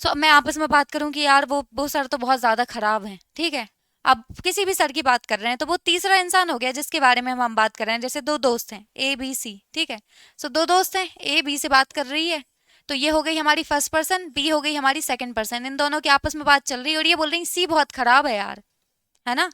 सो मैं आपस में बात करूं कि यार वो सर तो बहुत ज्यादा खराब हैं, ठीक है। अब किसी भी सर की बात कर रहे हैं, तो वो तीसरा इंसान हो गया जिसके बारे में हम बात कर रहे हैं। जैसे दो दोस्त हैं ए बी सी, ठीक है। सो दो दोस्त हैं, ए बी से बात कर रही है, तो ये हो गई हमारी फर्स्ट पर्सन, बी हो गई हमारी सेकंड पर्सन। इन दोनों की आपस में बात चल रही है, और ये बोल रही सी बहुत खराब है यार, है ना।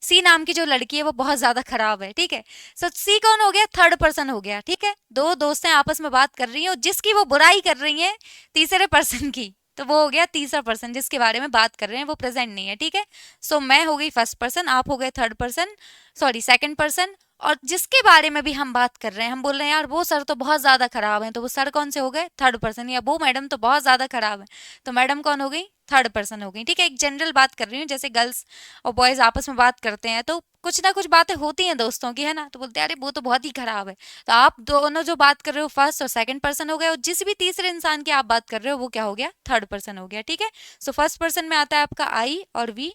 सी नाम की जो लड़की है वो बहुत ज्यादा खराब है, ठीक है। सो सी कौन हो गया? थर्ड पर्सन हो गया, ठीक है। दो दोस्तें आपस में बात कर रही हैं, और जिसकी वो बुराई कर रही हैं तीसरे पर्सन की, तो वो हो गया तीसरा पर्सन जिसके बारे में बात कर रहे हैं, वो प्रेजेंट नहीं है, ठीक है। सो मैं हो गई फर्स्ट पर्सन, आप हो गए third person, sorry second person. और जिसके बारे में भी हम बात कर रहे हैं, हम बोल रहे हैं यार वो सर तो बहुत ज्यादा खराब है, तो वो सर कौन से हो गए? Third person. या वो मैडम तो बहुत ज्यादा खराब है, तो मैडम कौन हो गई? थर्ड पर्सन हो गई, ठीक है। एक जनरल बात कर रही हूँ, जैसे गर्ल्स और बॉयज आपस में बात करते हैं, तो कुछ ना कुछ बातें होती हैं दोस्तों की, है ना। तो बोलते हैं अरे वो तो बहुत ही खराब है। तो आप दोनों जो बात कर रहे हो फर्स्ट और सेकंड पर्सन हो गए, और जिस भी तीसरे इंसान की आप बात कर रहे हो वो क्या हो गया? थर्ड पर्सन हो गया, ठीक है। सो फर्स्ट पर्सन में आता है आपका आई और वी,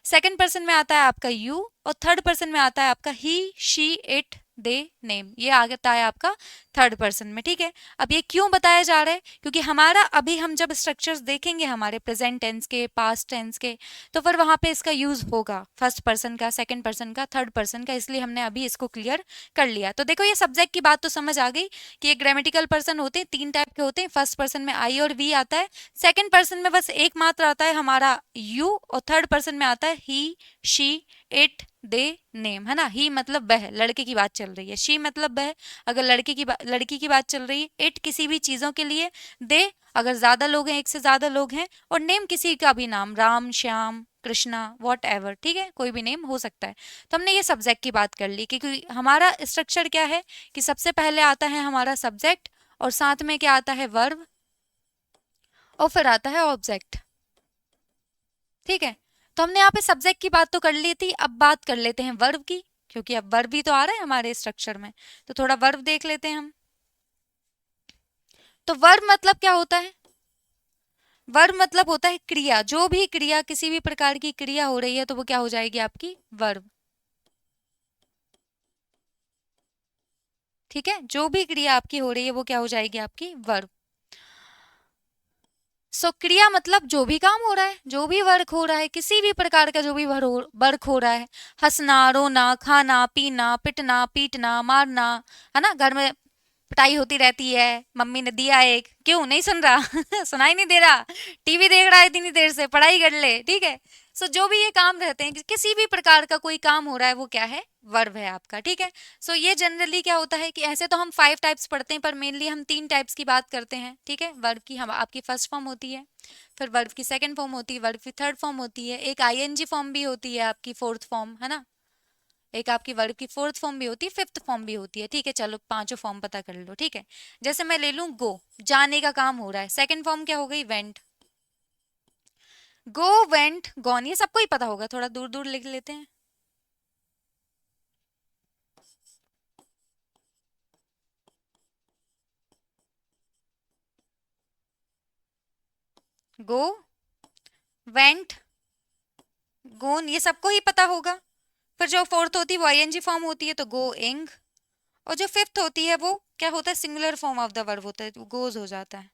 सेकंड पर्सन में आता है आपका यू, और थर्ड पर्सन में आता है आपका ही, शी, इट, दे, नेम। ये आ जाता है आपका थर्ड पर्सन में, ठीक है। अब ये क्यों बताया जा रहा है? क्योंकि हमारा अभी हम जब स्ट्रक्चर्स देखेंगे हमारे प्रेजेंट टेंस के, पास्ट टेंस के, तो फिर वहां पे इसका यूज होगा फर्स्ट पर्सन का, सेकंड पर्सन का, थर्ड पर्सन का। इसलिए हमने अभी इसको क्लियर कर लिया। तो देखो ये सब्जेक्ट की बात तो समझ आ गई कि ये ग्रामेटिकल पर्सन होते हैं, तीन टाइप के होते हैं। फर्स्ट पर्सन में आई और वी आता है, सेकंड पर्सन में बस एक मात्र आता है हमारा यू, और थर्ड पर्सन में आता है he, she, it, they, name, है ना। ही मतलब वह, लड़के की बात चल रही है। शी मतलब वह, अगर लड़की की बात चल रही है। इट किसी भी चीजों के लिए। दे अगर ज्यादा लोग हैं, एक से ज्यादा लोग हैं। और नेम किसी का भी नाम, राम, श्याम, कृष्णा, वॉट एवर, ठीक है, कोई भी नेम हो सकता है। तो हमने ये सब्जेक्ट की बात कर ली, क्योंकि हमारा स्ट्रक्चर क्या है कि सबसे पहले आता है हमारा सब्जेक्ट, और साथ में क्या आता है? वर्ब, और फिर आता है ऑब्जेक्ट, ठीक है। तो हमने यहाँ पे सब्जेक्ट की बात तो कर ली थी, अब बात कर लेते हैं वर्ब की, क्योंकि अब वर्ब भी तो आ रहा है हमारे स्ट्रक्चर में। तो थोड़ा वर्ब देख लेते हैं हम। तो वर्ब मतलब क्या होता है? वर्ब मतलब होता है क्रिया। जो भी क्रिया, किसी भी प्रकार की क्रिया हो रही है, तो वो क्या हो जाएगी? आपकी वर्ब, ठीक है। जो भी क्रिया आपकी हो रही है वो क्या हो जाएगी? आपकी वर्ब। सो क्रिया मतलब जो भी काम हो रहा है, जो भी वर्क हो रहा है, किसी भी प्रकार का जो भी वर्क हो रहा है, हंसना, रोना, खाना, पीना, पिटना, पीटना, मारना, है ना। घर में पिटाई होती रहती है, मम्मी ने दिया एक, क्यों नहीं सुन रहा? सुनाई नहीं दे रहा? टीवी देख रहा है इतनी देर से, पढ़ाई कर ले, ठीक है। सो जो भी ये काम रहते हैं, किसी भी प्रकार का कोई काम हो रहा है, वो क्या है? वर्ब है आपका, ठीक है। सो ये जनरली क्या होता है कि ऐसे तो हम 5 टाइप्स पढ़ते हैं, पर मेनली हम 3 टाइप्स की बात करते हैं, ठीक है। वर्ब की हम आपकी फर्स्ट फॉर्म होती है, फिर वर्ब की सेकंड फॉर्म होती है, वर्ब की थर्ड फॉर्म होती है, एक आईएनजी फॉर्म भी होती है आपकी, फोर्थ फॉर्म, है ना। एक आपकी वर्ब की फोर्थ फॉर्म भी होती है, फिफ्थ फॉर्म भी होती है, ठीक है। चलो पांचों फॉर्म पता कर लो, ठीक है। जैसे मैं ले लूं गो, जाने का काम हो रहा है, सेकंड फॉर्म क्या हो गई? वेंट। गो, वेंट, गॉन, ये सबको ही पता होगा, थोड़ा दूर दूर लिख लेते हैं। गो, वेंट, गोन, ये सबको ही पता होगा। फिर जो फोर्थ होती है वो आईएनजी फॉर्म होती है, तो गोइंग। और जो फिफ्थ होती है वो क्या होता है? Singular form of the verb होता है, तो गोज हो जाता है।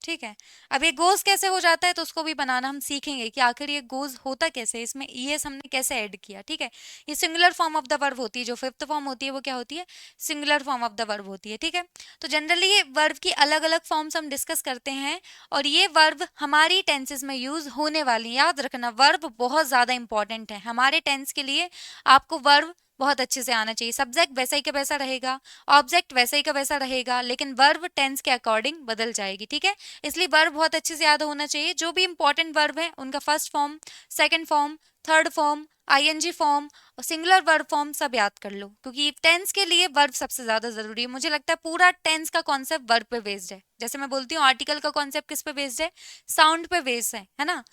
ठीक है। अब ये गोज कैसे हो जाता है तो उसको भी बनाना हम सीखेंगे कि आखिर ये गोज होता कैसे है, इसमें ईएस हमने कैसे ऐड किया। ठीक है, ये singular form of the verb होती है, जो फिफ्थ फॉर्म होती है वो क्या होती है, singular form of the verb होती है। ठीक है, तो जनरली ये वर्ब की अलग अलग फॉर्म्स हम डिस्कस करते हैं और ये वर्ब हमारी टेंसेस में यूज होने वाली है। याद रखना वर्ब बहुत ज्यादा इंपॉर्टेंट है हमारे टेंस के लिए। आपको वर्ब बहुत अच्छे से आना चाहिए। सब्जेक्ट वैसा ही का वैसा रहेगा, ऑब्जेक्ट वैसा ही का वैसा रहेगा, लेकिन वर्ब टेंस के अकॉर्डिंग बदल जाएगी। ठीक है, इसलिए वर्ब बहुत अच्छे से याद होना चाहिए। जो भी इंपॉर्टेंट वर्ब है उनका first form, second form, third form, ING form और सिंगुलर वर्ब फॉर्म सब याद कर लो, क्योंकि टेंस के लिए वर्ब सबसे ज्यादा जरूरी है। मुझे लगता है पूरा टेंस का कॉन्सेप्ट वर्ब पे बेस्ड है। जैसे मैं बोलती हूँ आर्टिकल का कॉन्सेप्ट किस पे बेस्ड है, साउंड पे बेस्ड है ना।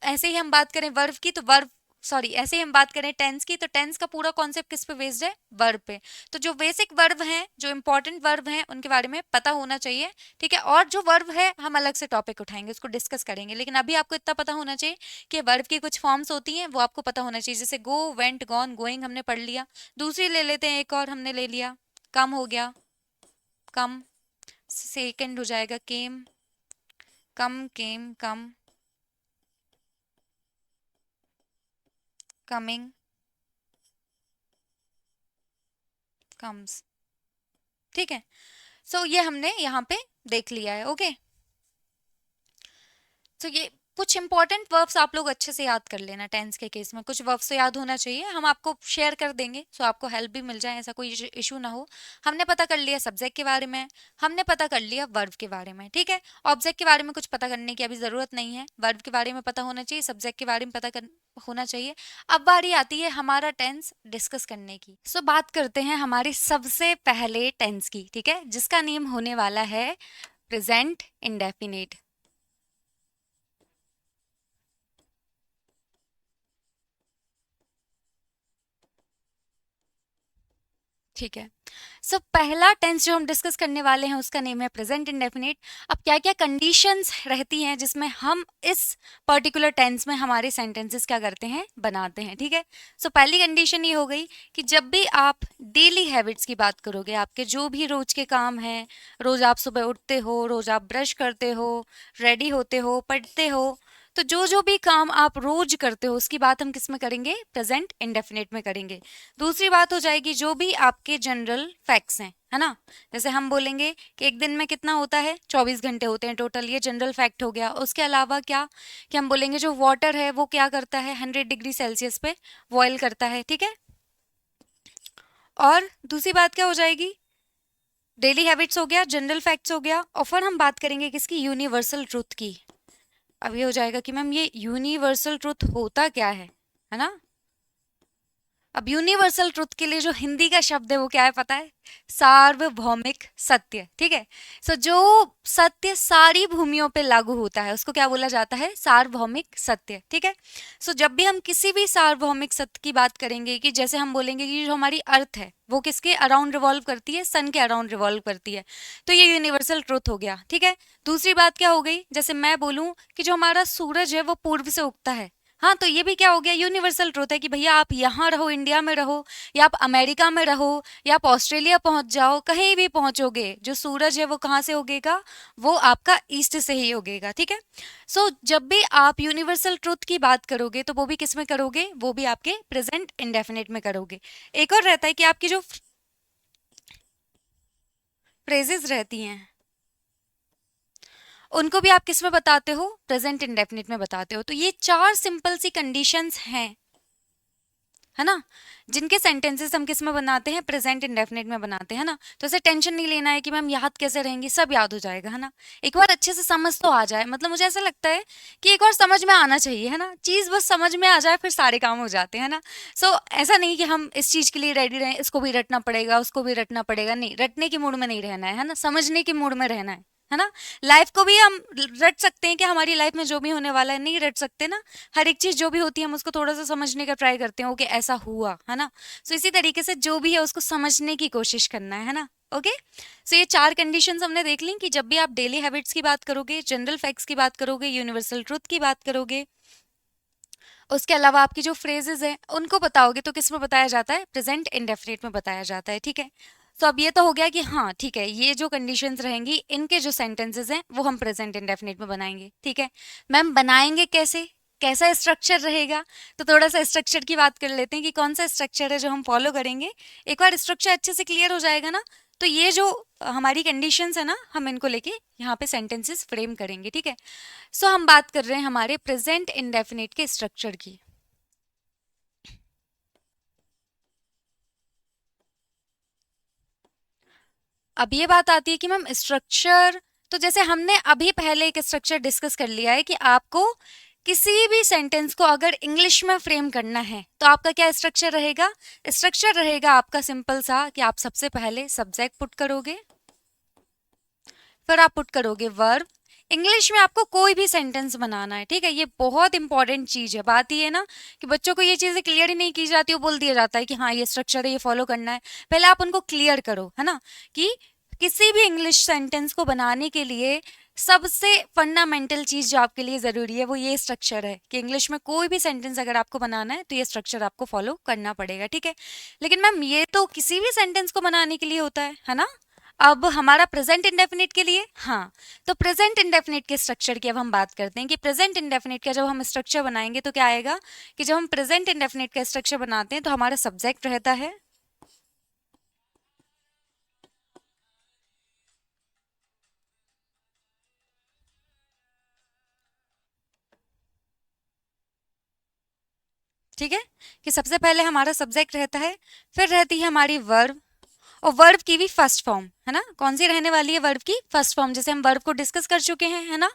ऐसे ही हम बात करें वर्ब की तो वर्ब, सॉरी, ऐसे ही हम बात करें टेंस की तो टेंस का पूरा कॉन्सेप्ट किस पे बेस्ड है, वर्ब पे। तो जो बेसिक वर्ब हैं, जो इंपॉर्टेंट वर्ब हैं, उनके बारे में पता होना चाहिए। ठीक है, और जो वर्ब है हम अलग से टॉपिक उठाएंगे, उसको डिस्कस करेंगे, लेकिन अभी आपको इतना पता होना चाहिए कि वर्ब की कुछ फॉर्म्स होती हैं वो आपको पता होना चाहिए। जैसे गो, वेंट, गॉन, गोइंग हमने पढ़ लिया। दूसरी ले लेते हैं, एक और हमने ले लिया, कम हो गया, कम। सेकंड हो जाएगा केम, कम, केम, कम, कमिंग, कम्स। ठीक है, सो ये हमने यहाँ पे देख लिया है। ओके, तो ये कुछ इंपॉर्टेंट वर्ब्स आप लोग अच्छे से याद कर लेना। टेंस के केस में कुछ वर्ब्स तो याद होना चाहिए, हम आपको शेयर कर देंगे सो आपको हेल्प भी मिल जाए, ऐसा कोई इशू ना हो। हमने पता कर लिया सब्जेक्ट के बारे में, हमने पता कर लिया वर्ब के बारे में। ठीक है, ऑब्जेक्ट के बारे में कुछ पता करने की अभी जरूरत नहीं है, वर्ब के बारे में पता होना चाहिए, सब्जेक्ट के बारे में पता कर होना चाहिए। अब बारी आती है हमारा टेंस डिस्कस करने की। सो बात करते हैं हमारे सबसे पहले टेंस की। ठीक है, जिसका नेम होने वाला है प्रेजेंट इंडेफिनिट। ठीक है, सो पहला टेंस जो हम डिस्कस करने वाले हैं उसका नेम है प्रेजेंट इंडेफिनिट। अब क्या क्या कंडीशंस रहती हैं जिसमें हम इस पर्टिकुलर टेंस में हमारे सेंटेंसेस क्या करते हैं, बनाते हैं। ठीक है, सो पहली कंडीशन ये हो गई कि जब भी आप डेली हैबिट्स की बात करोगे, आपके जो भी रोज के काम हैं, रोज आप सुबह उठते हो, रोज आप ब्रश करते हो, रेडी होते हो, पढ़ते हो, तो जो जो भी काम आप रोज करते हो उसकी बात हम किस में करेंगे, प्रेजेंट इंडेफिनिट में करेंगे। दूसरी बात हो जाएगी जो भी आपके जनरल फैक्ट्स हैं, है ना। जैसे हम बोलेंगे कि एक दिन में कितना होता है, 24 घंटे होते हैं टोटल, ये जनरल फैक्ट हो गया। उसके अलावा क्या, कि हम बोलेंगे जो वाटर है वो क्या करता है, 100 डिग्री सेल्सियस पे बॉयल करता है। ठीक है, और दूसरी बात क्या हो जाएगी, डेली हैबिट्स हो गया, जनरल फैक्ट्स हो गया, और फिर हम बात करेंगे किसकी, यूनिवर्सल ट्रुथ की। अब ये हो जाएगा कि मैम ये यूनिवर्सल ट्रुथ होता क्या है ना। अब यूनिवर्सल ट्रुथ के लिए जो हिंदी का शब्द है वो क्या है पता है, सार्वभौमिक सत्य। ठीक है, सो जो सत्य सारी भूमियों पे लागू होता है उसको क्या बोला जाता है, सार्वभौमिक सत्य। ठीक है, सो जब भी हम किसी भी सार्वभौमिक सत्य की बात करेंगे, कि जैसे हम बोलेंगे कि जो हमारी अर्थ है वो किसके अराउंड रिवॉल्व करती है, सन के अराउंड रिवॉल्व करती है, तो ये यूनिवर्सल ट्रुथ हो गया। ठीक है, दूसरी बात क्या हो गई, जैसे मैं बोलूं कि जो हमारा सूरज है वो पूर्व से उगता है, हाँ, तो ये भी क्या हो गया, यूनिवर्सल ट्रूथ है कि भैया आप यहाँ रहो, इंडिया में रहो, या आप अमेरिका में रहो, या आप ऑस्ट्रेलिया पहुंच जाओ, कहीं भी पहुंचोगे जो सूरज है वो कहाँ से उगेगा, वो आपका ईस्ट से ही उगेगा। ठीक है, सो जब भी आप यूनिवर्सल ट्रूथ की बात करोगे तो वो भी किस में करोगे, वो भी आपके प्रेजेंट इंडेफिनिट में करोगे। एक और रहता है कि आपकी जो फ्रेजेस रहती हैं उनको भी आप किस में बताते हो, प्रेजेंट इंडेफिनिट में बताते हो। तो ये चार सिंपल सी कंडीशंस हैं, है ना, जिनके सेंटेंसेस हम किस में बनाते हैं, प्रेजेंट इंडेफिनिट में बनाते हैं ना। तो ऐसे टेंशन नहीं लेना है कि मैम याद कैसे रहेंगी, सब याद हो जाएगा, है ना। एक बार अच्छे से समझ तो आ जाए, मतलब मुझे ऐसा लगता है कि एक बार समझ में आना चाहिए, है ना, चीज बस समझ में आ जाए फिर सारे काम हो जाते हैं ना। सो ऐसा नहीं कि हम इस चीज के लिए रेडी रहें, इसको भी रटना पड़ेगा, उसको भी रटना पड़ेगा, नहीं, रटने के मूड में नहीं रहना है ना, समझने के मूड में रहना है ना। लाइफ को भी हम रट सकते हैं कि हमारी लाइफ में जो भी होने वाला है, नहीं रट सकते ना। हर एक चीज जो भी होती है हम उसको थोड़ा सा समझने का ट्राई करते हैं, ओके ऐसा हुआ, है ना। सो इसी तरीके से जो भी है उसको समझने की कोशिश करना है ना। ओके, सो ये चार कंडीशंस हमने देख ली कि जब भी आप डेली हैबिट्स की बात करोगे, जनरल फैक्ट्स की बात करोगे, यूनिवर्सल ट्रुथ की बात करोगे, उसके अलावा आपकी जो फ्रेजेस हैं उनको बताओगे तो किस में बताया जाता है, प्रेजेंट इंडेफिनिट में बताया जाता है। ठीक है, तो अब ये तो हो गया कि हाँ ठीक है, ये जो कंडीशंस रहेंगी इनके जो सेंटेंसेस हैं वो हम प्रेजेंट इंडेफिनिट में बनाएंगे। ठीक है मैम, बनाएंगे कैसे, कैसा स्ट्रक्चर रहेगा? तो थोड़ा सा स्ट्रक्चर की बात कर लेते हैं कि कौन सा स्ट्रक्चर है जो हम फॉलो करेंगे। एक बार स्ट्रक्चर अच्छे से क्लियर हो जाएगा ना, तो ये जो हमारी कंडीशंस है ना, हम इनको लेके यहाँ पे सेंटेंसेस फ्रेम करेंगे। ठीक है, सो हम बात कर रहे हैं हमारे प्रेजेंट इंडेफिनिट के स्ट्रक्चर की। अब ये बात आती है कि मैम स्ट्रक्चर, तो जैसे हमने अभी पहले एक स्ट्रक्चर डिस्कस कर लिया है कि आपको किसी भी सेंटेंस को अगर इंग्लिश में फ्रेम करना है तो आपका क्या स्ट्रक्चर रहेगा? स्ट्रक्चर रहेगा आपका सिंपल सा कि आप सबसे पहले सब्जेक्ट पुट करोगे, फिर आप पुट करोगे वर्ब। इंग्लिश में आपको कोई भी सेंटेंस बनाना है, ठीक है, ये बहुत इंपॉर्टेंट चीज है। बात ये है ना कि बच्चों को ये चीजें क्लियर ही नहीं की जाती, वो बोल दिया जाता है कि हाँ ये स्ट्रक्चर है, ये फॉलो करना है। पहले आप उनको क्लियर करो, है ना, कि किसी भी इंग्लिश सेंटेंस को बनाने के लिए सबसे फंडामेंटल चीज जो आपके लिए जरूरी है वो ये स्ट्रक्चर है कि इंग्लिश में कोई भी सेंटेंस अगर आपको बनाना है तो ये स्ट्रक्चर आपको फॉलो करना पड़ेगा। ठीक है, लेकिन मैम ये तो किसी भी सेंटेंस को बनाने के लिए होता है ना। अब हमारा प्रेजेंट इंडेफिनिट के लिए, हाँ, तो प्रेजेंट इंडेफिनिट के स्ट्रक्चर की अब हम बात करते हैं कि प्रेजेंट इंडेफिनिट का जब हम स्ट्रक्चर बनाएंगे तो क्या आएगा कि जब हम प्रेजेंट इंडेफिनिट का स्ट्रक्चर बनाते हैं तो हमारा सब्जेक्ट रहता है, ठीक है, कि सबसे पहले हमारा सब्जेक्ट रहता है, फिर रहती है हमारी वर्ब, और वर्ब की भी फर्स्ट फॉर्म, है ना, कौन सी रहने वाली है? वर्ब की फर्स्ट फॉर्म, जैसे हम वर्ब को डिस्कस कर चुके हैं, है ना।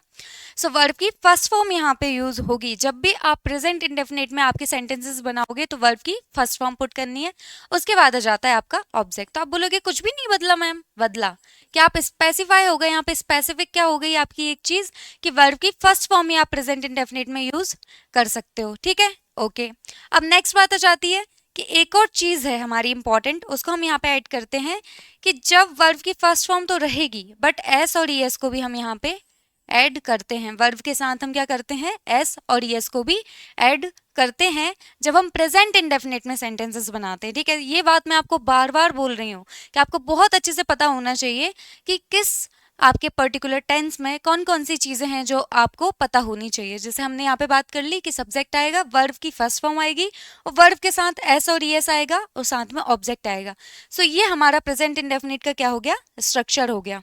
सो वर्ब की फर्स्ट फॉर्म यहाँ पे यूज होगी। जब भी आप प्रेजेंट इंडेफिनिट में आपके सेंटेंसेस बनाओगे तो वर्ब की फर्स्ट फॉर्म पुट करनी है। उसके बाद आ जाता है आपका ऑब्जेक्ट। तो आप बोलोगे कुछ भी नहीं बदला मैम, बदला। क्या आप स्पेसिफाई हो गए यहाँ पे, स्पेसिफिक क्या हो गई आपकी एक चीज कि वर्ब की फर्स्ट फॉर्म ही आप प्रेजेंट इंडेफिनिट में यूज कर सकते हो। ठीक है, ओके। अब नेक्स्ट बात आ जाती है कि एक और चीज है हमारी इंपॉर्टेंट, उसको हम यहाँ पे ऐड करते हैं कि जब वर्ब की फर्स्ट फॉर्म तो रहेगी बट एस और ईएस को भी हम यहाँ पे ऐड करते हैं। वर्ब के साथ हम क्या करते हैं? एस और ईएस को भी ऐड करते हैं जब हम प्रेजेंट इंडेफिनिट में सेंटेंसेस बनाते हैं। ठीक है, ये बात मैं आपको बार बार बोल रही हूँ कि आपको बहुत अच्छे से पता होना चाहिए कि किस आपके पर्टिकुलर टेंस में कौन कौन सी चीजें हैं जो आपको पता होनी चाहिए। जैसे हमने यहाँ पे बात कर ली कि सब्जेक्ट आएगा, वर्ब की फर्स्ट फॉर्म आएगी और वर्ब के साथ एस और ईएस आएगा और साथ में ऑब्जेक्ट आएगा। सो ये हमारा प्रेजेंट इंडेफिनिट का क्या हो गया? स्ट्रक्चर हो गया।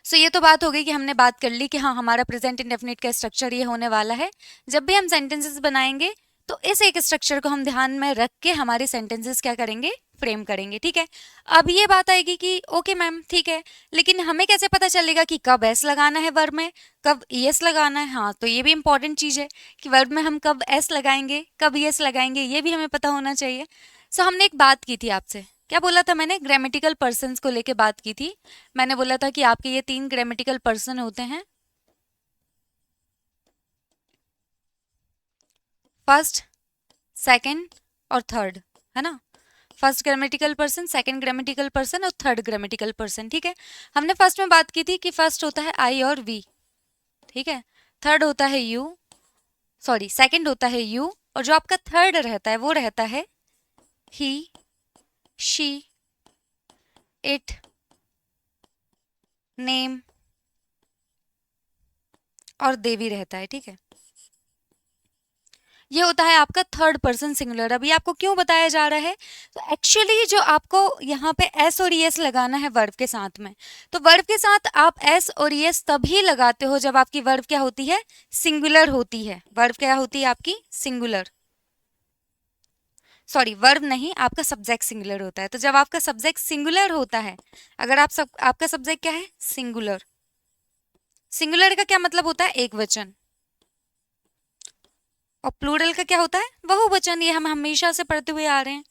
सो ये तो बात हो गई कि हमने बात कर ली कि हाँ हमारा प्रेजेंट इंडेफिनिट का स्ट्रक्चर ये होने वाला है। जब भी हम सेंटेंसेस बनाएंगे तो इस एक स्ट्रक्चर को हम ध्यान में रख के हमारे सेंटेंसेस क्या करेंगे? फ्रेम करेंगे। ठीक है, अब ये बात आएगी कि ओके मैम ठीक है, लेकिन हमें कैसे पता चलेगा कि कब एस लगाना है वर्ब में, कब ईएस लगाना है? हाँ, तो ये भी इंपॉर्टेंट चीज है कि वर्ब में हम कब एस लगाएंगे, कब ईएस लगाएंगे, ये भी हमें पता होना चाहिए। सो हमने एक बात की थी आपसे, क्या बोला था मैंने? ग्रामेटिकल पर्सन्स को लेके बात की थी। मैंने बोला था कि आपके ये 3 ग्रामेटिकल पर्सन होते हैं, फर्स्ट, सेकंड और थर्ड, है ना। First grammatical person, second grammatical person और थर्ड ग्रामेटिकल पर्सन। ठीक है, हमने फर्स्ट में बात की थी कि फर्स्ट होता है आई और वी, ठीक है, थर्ड होता है यू, सॉरी सेकंड होता है यू, और जो आपका थर्ड रहता है वो रहता है ही, शी, इट, नेम और दे भी रहता है। ठीक है, ये होता है आपका थर्ड पर्सन सिंगुलर। अभी आपको क्यों बताया जा रहा है? तो एक्चुअली जो आपको यहाँ पे एस और ईएस लगाना है वर्ब के साथ में, तो वर्ब के साथ आप एस और ईएस तभी लगाते हो जब आपकी वर्ब क्या होती है? सिंगुलर होती है। वर्ब क्या होती है आपकी? सिंगुलर, सॉरी वर्ब नहीं, आपका सब्जेक्ट सिंगुलर होता है। तो जब आपका सब्जेक्ट सिंगुलर होता है, अगर आपका सब्जेक्ट क्या है? सिंगुलर। सिंगुलर का क्या मतलब होता है? एक वचन। और प्लूरल का क्या होता है? बहुवचन। ये हम हमेशा से पढ़ते हुए आ रहे हैं।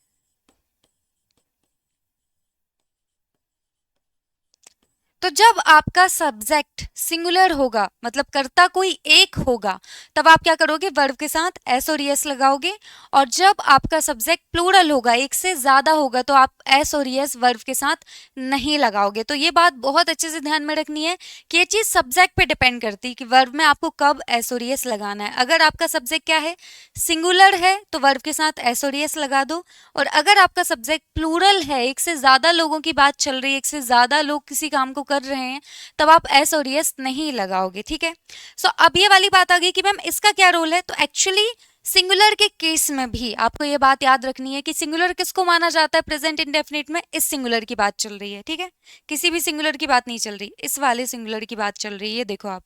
तो जब आपका सब्जेक्ट सिंगुलर होगा, मतलब कर्ता कोई एक होगा, तब आप क्या करोगे, वर्ब के साथ एस और एस लगाओगे। और जब आपका सब्जेक्ट प्लूरल होगा, एक से ज्यादा होगा, तो आप एस और एस वर्ब के साथ नहीं लगाओगे। तो ये बात बहुत अच्छे से ध्यान में रखनी है कि ये चीज सब्जेक्ट पे डिपेंड करती है कि वर्ब में आपको कब एस और एस लगाना है। अगर आपका सब्जेक्ट क्या है, सिंगुलर है, तो वर्ब के साथ एस और एस लगा दो। और अगर आपका सब्जेक्ट प्लूरल है, एक से ज्यादा लोगों की बात चल रही है, एक से ज्यादा लोग किसी काम को कर रहे हैं, तब आप एस और यस नहीं लगाओगे। ठीक है। सो अब ये वाली बात आ गई कि मैम इसका क्या रोल है। तो एक्चुअली सिंगुलर के केस में भी आपको ये बात याद रखनी है कि सिंगुलर किसको माना जाता है प्रेजेंट इंडेफिनिट में, इस सिंगुलर की बात चल रही है। ठीक है, किसी भी सिंगुलर की बात नहीं चल रही, इस वाले सिंगुलर की बात चल रही है। देखो आप,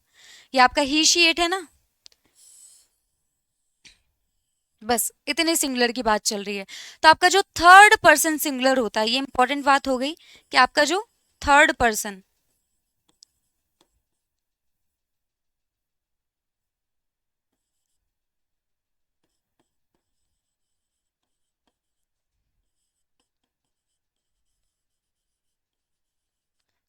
ये आपका ही शी इट है ना, बस इतने सिंगुलर की बात चल रही है। तो आपका जो थर्ड पर्सन सिंगुलर होता है, ये इंपॉर्टेंट बात हो गई कि आपका जो थर्ड पर्सन,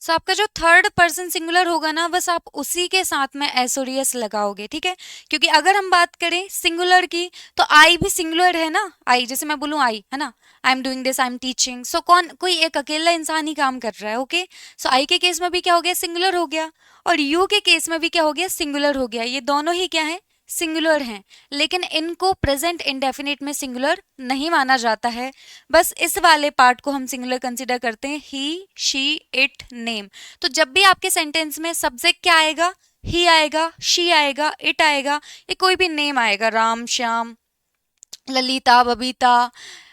सो आपका जो थर्ड पर्सन सिंगुलर होगा ना, बस आप उसी के साथ में एस और एस लगाओगे। ठीक है, क्योंकि अगर हम बात करें सिंगुलर की, तो आई भी सिंगुलर है ना। आई, जैसे मैं बोलूँ आई है ना, I am doing this, I am teaching, so कौन, कोई एक अकेला इंसान ही काम कर रहा है। ओके, सो आई के केस में भी क्या हो गया, सिंगुलर हो गया। और यू के केस में भी क्या हो गया, सिंगुलर हो गया। ये दोनों ही क्या है, सिंगुलर हैं। लेकिन इनको प्रेजेंट इंडेफिनिट में सिंगुलर नहीं माना जाता है। बस इस वाले पार्ट को हम सिंगुलर कंसिडर करते हैं, ही शी इट नेम। तो जब भी आपके सेंटेंस में सब्जेक्ट क्या आएगा, ही आएगा, शी आएगा, इट आएगा, या कोई भी नेम आएगा, राम, श्याम, ललिता, बबीता,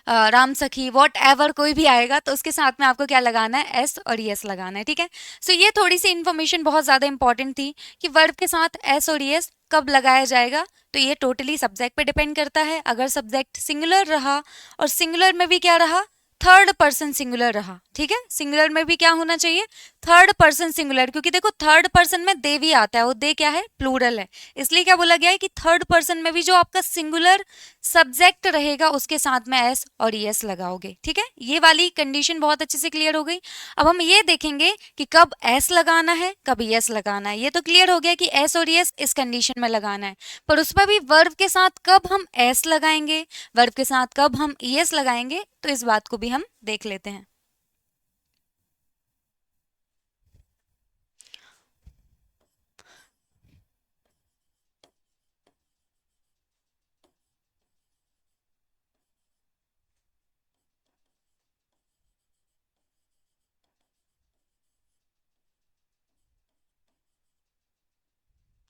राम सखी, वॉट एवर कोई भी आएगा, तो उसके साथ में आपको क्या लगाना है, एस और यस लगाना है। ठीक है, सो ये थोड़ी सी इन्फॉर्मेशन बहुत ज्यादा इंपॉर्टेंट थी कि वर्ब के साथ एस और यस कब लगाया जाएगा। तो ये टोटली सब्जेक्ट पे डिपेंड करता है। अगर सब्जेक्ट सिंगुलर रहा, और सिंगुलर में भी क्या रहा, थर्ड पर्सन सिंगुलर रहा। ठीक है, सिंगुलर में भी क्या होना चाहिए, थर्ड पर्सन सिंगुलर, क्योंकि देखो थर्ड पर्सन में दे भी आता है, वो दे क्या है, प्लूरल है। इसलिए क्या बोला गया है कि थर्ड पर्सन में भी जो आपका सिंगुलर सब्जेक्ट रहेगा, उसके साथ में एस और यस लगाओगे। ठीक है, ये वाली कंडीशन बहुत अच्छे से क्लियर हो गई। अब हम ये देखेंगे कि कब एस लगाना है, कब यस लगाना है। ये तो क्लियर हो गया कि एस और यस इस कंडीशन में लगाना है, पर उसमें भी वर्ब के साथ कब हम एस लगाएंगे, वर्ब के साथ कब हम यस लगाएंगे, तो इस बात को भी हम देख लेते हैं।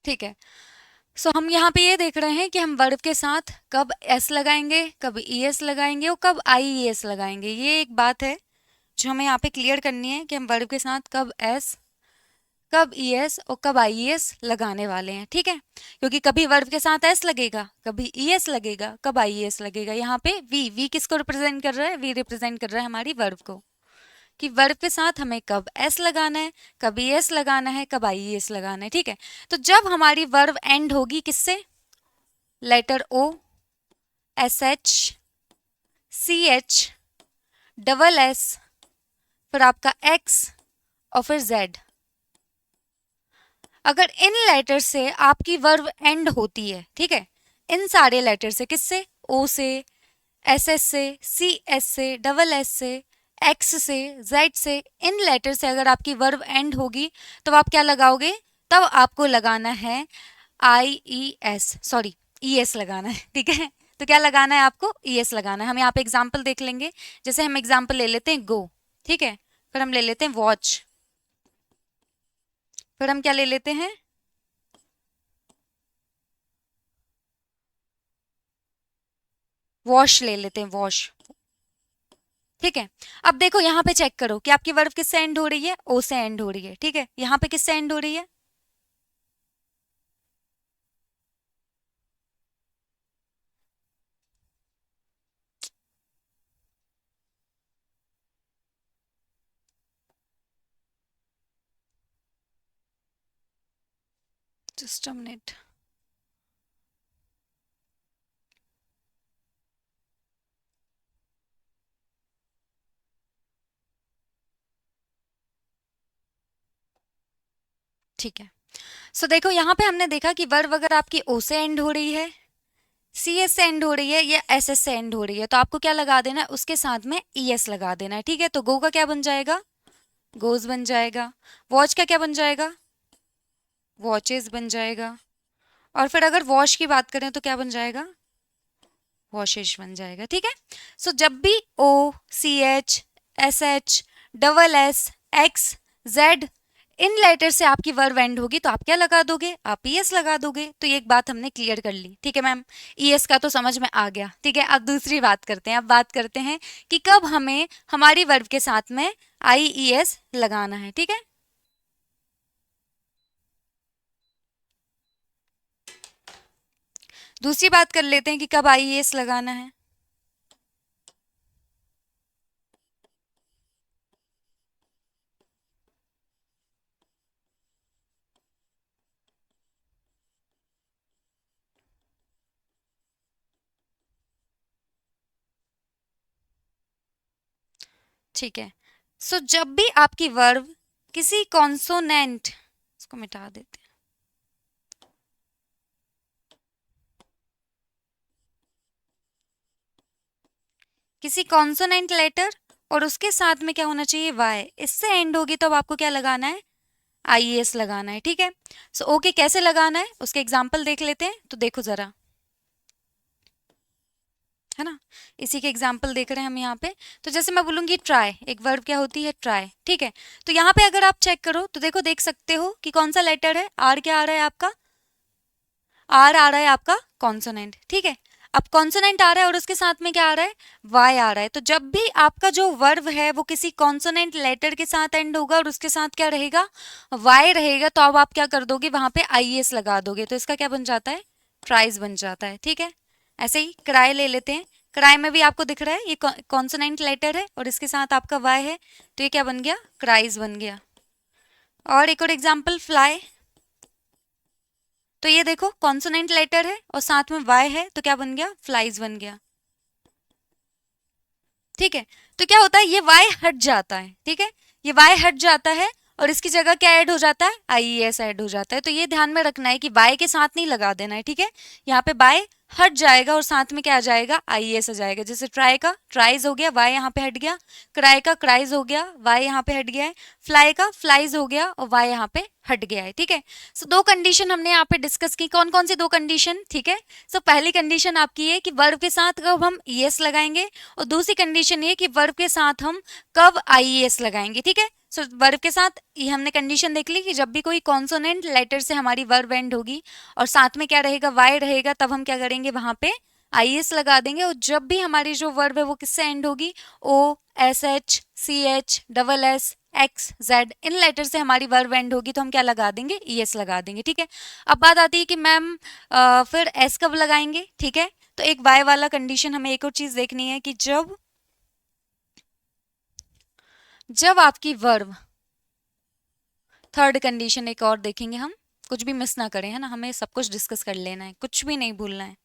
ठीक है, सो हम यहाँ पे ये देख रहे हैं कि हम वर्ब के साथ कब एस लगाएंगे, कब ईएस लगाएंगे, और कब आईईएस लगाएंगे। ये एक बात है जो हमें यहाँ पे क्लियर करनी है कि हम वर्ब के साथ कब एस, कब ईएस और कब आईईएस लगाने वाले हैं। ठीक है, क्योंकि कभी वर्ब के साथ एस लगेगा, कभी ईएस लगेगा, कब आईईएस लगेगा। यहाँ पे वी, वी किसको रिप्रेजेंट कर रहा है, वी रिप्रेजेंट कर रहा है हमारी वर्ब को, कि वर्ब के साथ हमें कब एस लगाना है, कब ईएस लगाना है, कब आईईएस लगाना है। ठीक है, तो जब हमारी वर्ब एंड होगी किससे, letter O, S H, C H, double S, फिर आपका एक्स, और फिर जेड, अगर इन लेटर से आपकी वर्ब एंड होती है, ठीक है, इन सारे लेटर से, किससे, ओ से, एस एस से, सी एस से, डबल एस से, एक्स से, जेड से, इन लेटर से अगर आपकी वर्ब एंड होगी, तो आप क्या लगाओगे, तब आपको लगाना है I E S, sorry E S लगाना है। ठीक है, तो क्या लगाना है आपको, ई एस लगाना है। हम यहाँ पे एग्जाम्पल देख लेंगे। जैसे हम एग्जाम्पल ले लेते हैं गो, ठीक है, फिर हम ले लेते हैं वॉच, फिर हम क्या ले लेते हैं, वॉश ले लेते हैं, वॉश। ठीक है, अब देखो यहाँ पे चेक करो कि आपकी वर्ब किससे एंड हो रही है, ओ से एंड हो रही है। ठीक है, यहाँ पे किससे एंड हो रही है, जस्ट अ मिनट। ठीक है। सो देखो यहाँ पे हमने देखा कि वर्ब अगर आपकी ओ से एंड हो रही है, सी एस से एंड हो रही है या एस एस से एंड हो रही है, तो आपको क्या लगा देना है, उसके साथ में ई एस लगा देना है। ठीक है, तो गो का क्या बन जाएगा, गोज बन जाएगा। वॉच का क्या बन जाएगा, वॉचेस बन जाएगा। और फिर अगर वॉश की बात करें तो क्या बन जाएगा, वॉशेज बन जाएगा। ठीक है, सो जब भी O, C H, S H, double S, X, Z इन लेटर से आपकी वर्ब एंड होगी तो आप क्या लगा दोगे, आप ई एस लगा दोगे। तो ये एक बात हमने क्लियर कर ली। ठीक है मैम, ई एस का तो समझ में आ गया। ठीक है, अब दूसरी बात करते हैं। अब बात करते हैं कि कब हमें हमारी वर्ब के साथ में आई ई एस लगाना है। ठीक है, दूसरी बात कर लेते हैं कि कब आई ई एस लगाना है। ठीक है, सो जब भी आपकी वर्ब किसी कॉन्सोनेंट, इसको मिटा देते हैं, किसी कॉन्सोनेंट लेटर और उसके साथ में क्या होना चाहिए, वाई, इससे एंड होगी तो अब आपको क्या लगाना है, आई एस लगाना है। ठीक है, सो ओके कैसे लगाना है उसके एग्जाम्पल देख लेते हैं। तो देखो जरा, है ना, इसी के एग्जाम्पल देख रहे हैं हम यहाँ पे। तो जैसे मैं बोलूंगी ट्राई, एक वर्ब क्या होती है, ट्राई। ठीक है, तो यहाँ पे अगर आप चेक करो तो देखो, देख सकते हो कि कौन सा लेटर है, आर क्या आ रहा है आपका, आर आ रहा है आपका कॉन्सोनेंट। ठीक है, अब कॉन्सोनेंट आ रहा है और उसके साथ में क्या आ रहा है, वाई आ रहा है। तो जब भी आपका जो वर्ब है वो किसी कॉन्सोनेंट लेटर के साथ एंड होगा और उसके साथ क्या रहेगा, वाई रहेगा, तो अब आप क्या कर दोगे, वहां पे आई एस लगा दोगे। तो इसका क्या बन जाता है, ट्राइज बन जाता है। ठीक है, ऐसे ही क्राई ले लेते हैं। क्राई में भी आपको दिख रहा है ये कॉन्सोनेंट लेटर है और इसके साथ आपका वाई है, तो ये क्या बन गया, क्राइज बन गया। और एक और एग्जाम्पल, फ्लाई। तो ये देखो कॉन्सोनेंट लेटर है और साथ में वाई है, तो क्या बन गया, फ्लाइज बन गया। ठीक है, तो क्या होता है, ये वाई हट जाता है। ठीक है, ये वाई हट जाता है और इसकी जगह क्या ऐड हो जाता है, आई एस ऐड हो जाता है। तो ये ध्यान में रखना है कि वाई के साथ नहीं लगा देना है। ठीक है, यहाँ पे वाई हट जाएगा और साथ में क्या आ जाएगा, आई एस आ जाएगा। जैसे ट्राई का ट्राइज हो गया, वाई यहाँ पे हट गया। क्राई का क्राइज हो गया, वाई यहाँ पे हट गया है। फ्लाई का फ्लाइज हो गया और वाई यहाँ पे हट गया है। ठीक है, सो दो कंडीशन हमने यहाँ पे डिस्कस की। कौन कौन सी दो कंडीशन, ठीक है। सो पहली कंडीशन आपकी है कि वर्ब के साथ कब हम ई एस लगाएंगे, और दूसरी कंडीशन ये कि वर्ब के साथ हम कब आई एस लगाएंगे। ठीक है, सो वर्ब के साथ ये हमने कंडीशन देख ली कि जब भी कोई कॉन्सोनेंट लेटर से हमारी वर्ब एंड होगी और साथ में क्या रहेगा, वाई रहेगा, तब हम क्या करेंगे, वहां पे आई एस लगा देंगे। और जब भी हमारी जो वर्ब है वो किससे एंड होगी, O, S H, C H, double S, X, Z इन लेटर से हमारी वर्ब एंड होगी तो हम क्या लगा देंगे, ई एस लगा देंगे। ठीक है, अब बात आती है कि मैम फिर एस कब लगाएंगे। ठीक है, तो एक वाई वाला कंडीशन हमें एक और चीज देखनी है कि जब जब आपकी वर्ब, थर्ड कंडीशन एक और देखेंगे हम, कुछ भी मिस ना करें, है ना, हमें सब कुछ डिस्कस कर लेना है, कुछ भी नहीं भूलना है।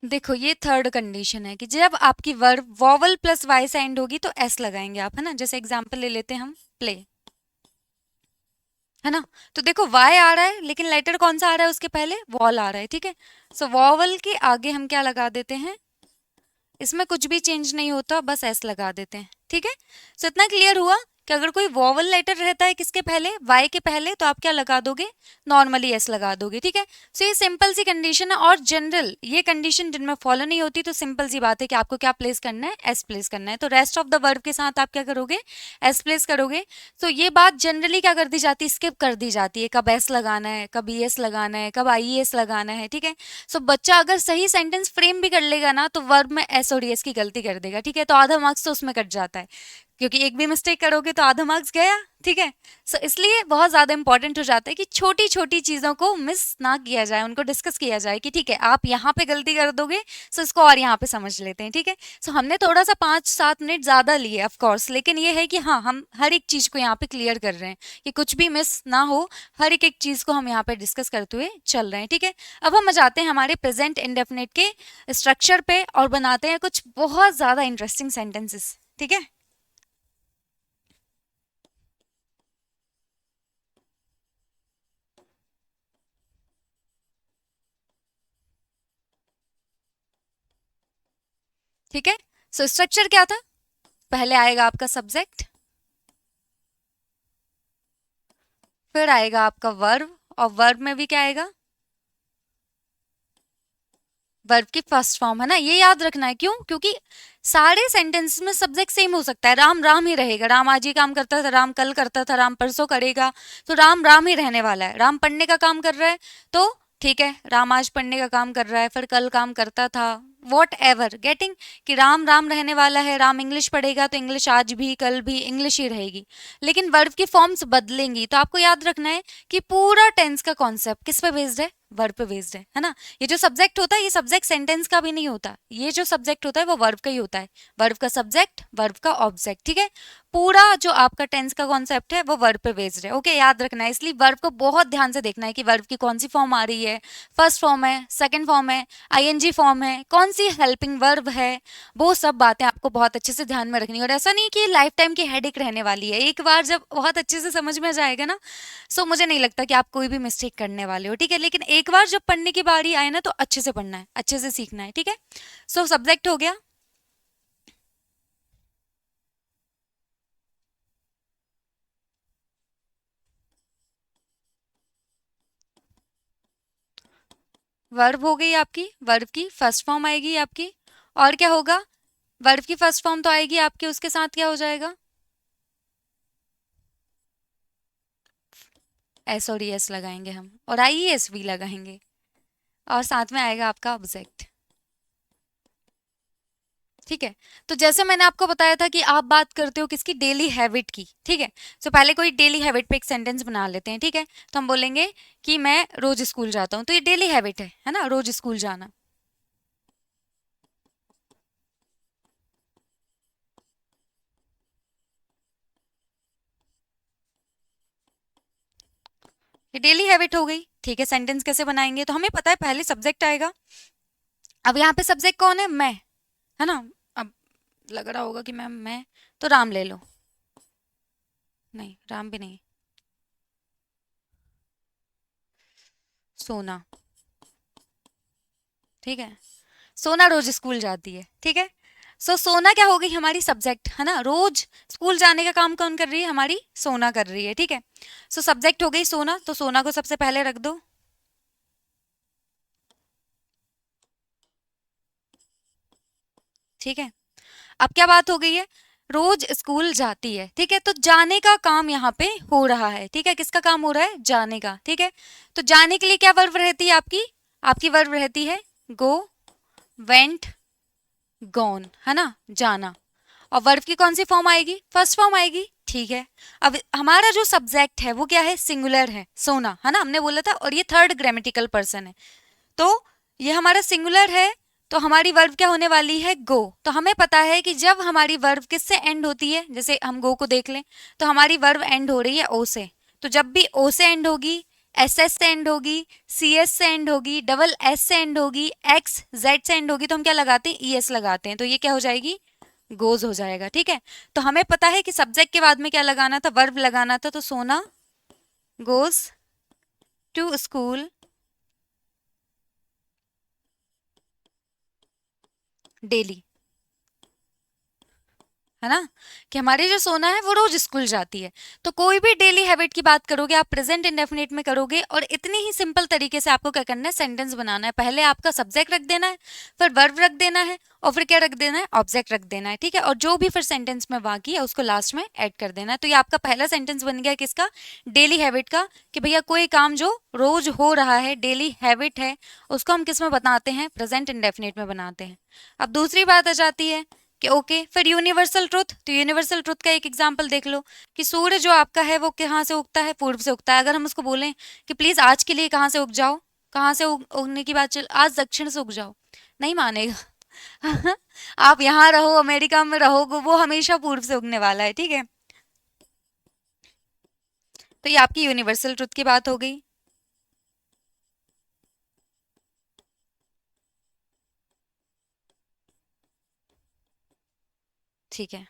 देखो ये थर्ड कंडीशन है कि जब आपकी वर्ब वॉवल प्लस वाई से एंड होगी तो एस लगाएंगे आप, है ना। जैसे एग्जांपल ले लेते हैं हम, प्ले, है ना। तो देखो वाई आ रहा है लेकिन लेटर कौन सा आ रहा है उसके पहले, वॉल आ रहा है। ठीक है, सो वॉवल के आगे हम क्या लगा देते हैं, इसमें कुछ भी चेंज नहीं होता, बस एस लगा देते हैं। ठीक है, सो इतना क्लियर हुआ कि अगर कोई वॉवल लेटर रहता है किसके पहले, वाई के पहले, तो आप क्या लगा दोगे, नॉर्मली एस लगा दोगे। ठीक है, सो ये सिंपल सी कंडीशन है और जनरल ये कंडीशन जिनमें फॉलो नहीं होती तो सिंपल सी बात है कि आपको क्या प्लेस करना है, एस प्लेस करना है। तो रेस्ट ऑफ द वर्ब के साथ आप क्या करोगे, एस प्लेस करोगे। तो ये बात जनरली क्या कर दी जाती है, स्किप कर दी जाती है, कब एस लगाना है, कब ई एस लगाना है, कब आई एस लगाना है। ठीक है, सो बच्चा अगर सही सेंटेंस फ्रेम भी कर लेगा ना तो वर्ब में एस और एस की गलती कर देगा। ठीक है, तो आधा मार्क्स तो उसमें कट जाता है। क्योंकि एक भी मिस्टेक करोगे तो आधा मार्क्स गया, ठीक है। सो इसलिए बहुत ज्यादा इंपॉर्टेंट हो जाता है कि छोटी छोटी चीजों को मिस ना किया जाए, उनको डिस्कस किया जाए कि ठीक है आप यहाँ पे गलती कर दोगे, सो इसको और यहाँ पे समझ लेते हैं, ठीक है। सो हमने थोड़ा सा 5-7 मिनट ज्यादा लिए ऑफ कोर्स, लेकिन ये है कि हाँ हम हर एक चीज को यहाँ पे क्लियर कर रहे हैं कि कुछ भी मिस ना हो, हर एक एक चीज को हम यहाँ पे डिस्कस करते हुए चल रहे हैं, ठीक है। अब हम आ जाते हैं हमारे प्रेजेंट इंडेफिनिट के स्ट्रक्चर पे और बनाते हैं कुछ बहुत ज्यादा इंटरेस्टिंग सेंटेंसेस, ठीक है। ठीक है। सो स्ट्रक्चर क्या था, पहले आएगा आपका सब्जेक्ट, फिर आएगा आपका वर्ब, और वर्ब में भी क्या आएगा, वर्ब की फर्स्ट फॉर्म, है ना। ये याद रखना है, क्यों, क्योंकि सारे सेंटेंस में सब्जेक्ट सेम हो सकता है, राम राम ही रहेगा, राम आज ही काम करता था, राम कल करता था, राम परसों करेगा, तो राम राम ही रहने वाला है। राम पढ़ने का काम कर रहा है तो ठीक है, राम आज पढ़ने का काम कर रहा है, फिर कल काम करता था, वॉट एवर, गेटिंग, कि राम राम रहने वाला है, राम इंग्लिश पढ़ेगा तो इंग्लिश आज भी कल भी इंग्लिश ही रहेगी। लेकिन वर्ब की फॉर्म्स बदलेंगी, तो आपको याद रखना है कि पूरा टेंस का कॉन्सेप्ट किस पे बेस्ड है, वर्ब पे बेस्ड है ना। ये जो सब्जेक्ट होता है, ये सब्जेक्ट सेंटेंस का भी नहीं होता, ये जो सब्जेक्ट होता है वो वर्ब का ही होता है, वर्ब का सब्जेक्ट, वर्ब का ऑब्जेक्ट, ठीक है। पूरा जो आपका टेंस का कॉन्सेप्ट है वो वर्ब पे बेस्ड है, ओके, याद रखना है। इसलिए वर्ब को बहुत ध्यान से देखना है कि वर्ब की कौन सी फॉर्म आ रही है, फर्स्ट फॉर्म है, सेकंड फॉर्म है, आईएनजी फॉर्म है, कौन सी हेल्पिंग वर्ब है, वो सब बातें आपको बहुत अच्छे से ध्यान में रखनी है। और ऐसा नहीं कि लाइफ टाइम की हेडेक रहने वाली है, एक बार जब बहुत अच्छे से समझ में जाएगा ना, सो मुझे नहीं लगता कि आप कोई भी मिस्टेक करने वाले हो, ठीक है। लेकिन एक बार जब पढ़ने की बारी आए ना, तो अच्छे से पढ़ना है, अच्छे से सीखना है, ठीक है। सो सब्जेक्ट हो गया, वर्ब हो गई आपकी, वर्ब की फर्स्ट फॉर्म आएगी आपकी, और क्या होगा, वर्ब की फर्स्ट फॉर्म तो आएगी आपकी, उसके साथ क्या हो जाएगा, एस और एस लगाएंगे हम, और आई एस भी लगाएंगे, और साथ में आएगा आपका ऑब्जेक्ट, ठीक है। तो जैसे मैंने आपको बताया था कि आप बात करते हो किसकी, डेली हैबिट की, ठीक है। तो पहले कोई डेली हैबिट पे एक सेंटेंस बना लेते हैं, ठीक है। तो हम बोलेंगे कि मैं रोज स्कूल जाता हूँ, तो ये डेली हैबिट है ना, रोज स्कूल जाना। ये डेली हैबिट हो गई, ठीक है। सेंटेंस कैसे बनाएंगे, तो हमें पता है पहले सब्जेक्ट आएगा। अब यहाँ पे सब्जेक्ट कौन है, मैं, है ना। अब लग रहा होगा कि मैं तो राम ले लो, नहीं राम भी नहीं, सोना, ठीक है। सोना रोज स्कूल जाती है, ठीक है। सो सोना क्या हो गई, हमारी सब्जेक्ट, है ना। रोज स्कूल जाने का काम कौन कर रही है, हमारी सोना कर रही है, ठीक है। सो सब्जेक्ट हो गई सोना, तो सोना को सबसे पहले रख दो, ठीक है। अब क्या बात हो गई है, रोज स्कूल जाती है, ठीक है। तो जाने का काम यहाँ पे हो रहा है, ठीक है। किसका काम हो रहा है, जाने का, ठीक है। तो जाने के लिए क्या वर्ब रहती है आपकी, आपकी वर्ब रहती है गो, वेंट, गॉन, है ना, जाना। और वर्ब की कौन सी फॉर्म आएगी, फर्स्ट फॉर्म आएगी, ठीक है। अब हमारा जो सब्जेक्ट है वो क्या है, सिंगुलर है, सोना, है ना, हमने बोला था, और ये थर्ड ग्रामेटिकल पर्सन है, तो ये हमारा सिंगुलर है। तो हमारी वर्ब क्या होने वाली है, गो। तो हमें पता है कि जब हमारी वर्ब किससे एंड होती है, जैसे हम गो को देख लें, तो हमारी वर्ब एंड हो रही है ओ से, तो जब भी ओ से एंड होगी, एस एस से एंड होगी, सी एस से एंड होगी, डबल एस से एंड होगी, एक्स जेड से एंड होगी, तो हम क्या लगाते हैं, ई एस लगाते हैं, तो ये क्या हो जाएगी, गोज हो जाएगा, ठीक है। तो हमें पता है कि सब्जेक्ट के बाद में क्या लगाना था, वर्ब लगाना था, तो सोना गोज टू स्कूल डेली, है ना, कि हमारी जो सोना है वो रोज स्कूल जाती है। तो कोई भी डेली हैबिट की बात करोगे आप प्रेजेंट इंडेफिनिट में करोगे, और इतनी ही सिंपल तरीके से आपको क्या करना है, सेंटेंस बनाना है। पहले आपका सब्जेक्ट रख देना है, फिर वर्ब रख देना है, और फिर क्या रख देना है, ऑब्जेक्ट रख देना है, ठीक है। और जो भी फिर सेंटेंस में बाकी है उसको लास्ट में ऐड कर देना है। तो ये आपका पहला सेंटेंस बन गया किसका, डेली हैबिट का, कि भैया कोई काम जो रोज हो रहा है, डेली हैबिट है, उसको हम किस में बनाते हैं, प्रेजेंट इंडेफिनिट में बनाते हैं। अब दूसरी बात आ जाती है कि ओके। फिर यूनिवर्सल ट्रुथ, तो यूनिवर्सल ट्रुथ का एक एग्जांपल देख लो कि सूर्य जो आपका है वो कहाँ से उगता है, पूर्व से उगता है। अगर हम उसको बोलें कि प्लीज आज के लिए कहाँ से उग जाओ, कहाँ से उगने की बात चल, आज दक्षिण से उग जाओ, नहीं मानेगा। आप यहाँ रहो, अमेरिका में रहो, वो हमेशा पूर्व से उगने वाला है, ठीक है। तो ये आपकी यूनिवर्सल ट्रुथ की बात हो गई। ठीक है।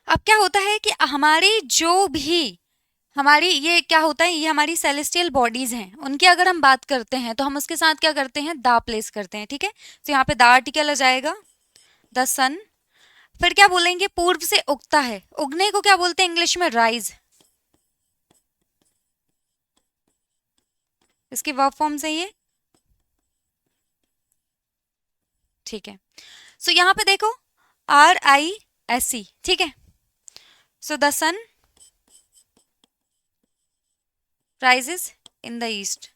अब क्या होता है कि हमारी जो भी हमारी ये क्या होता है, ये हमारी सेलेस्टियल बॉडीज हैं, उनकी अगर हम बात करते हैं तो हम उसके साथ क्या करते हैं, दा प्लेस करते हैं, ठीक है। तो यहाँ पे दा आर्टिकल आ जाएगा, द सन। फिर क्या बोलेंगे, पूर्व से उगता है, उगने को क्या बोलते हैं इंग्लिश में, राइज। इसकी वर्ब फॉर्म से ये, ठीक है। सो यहाँ पे देखो, RISE, ठीक है। So the sun rises in the east।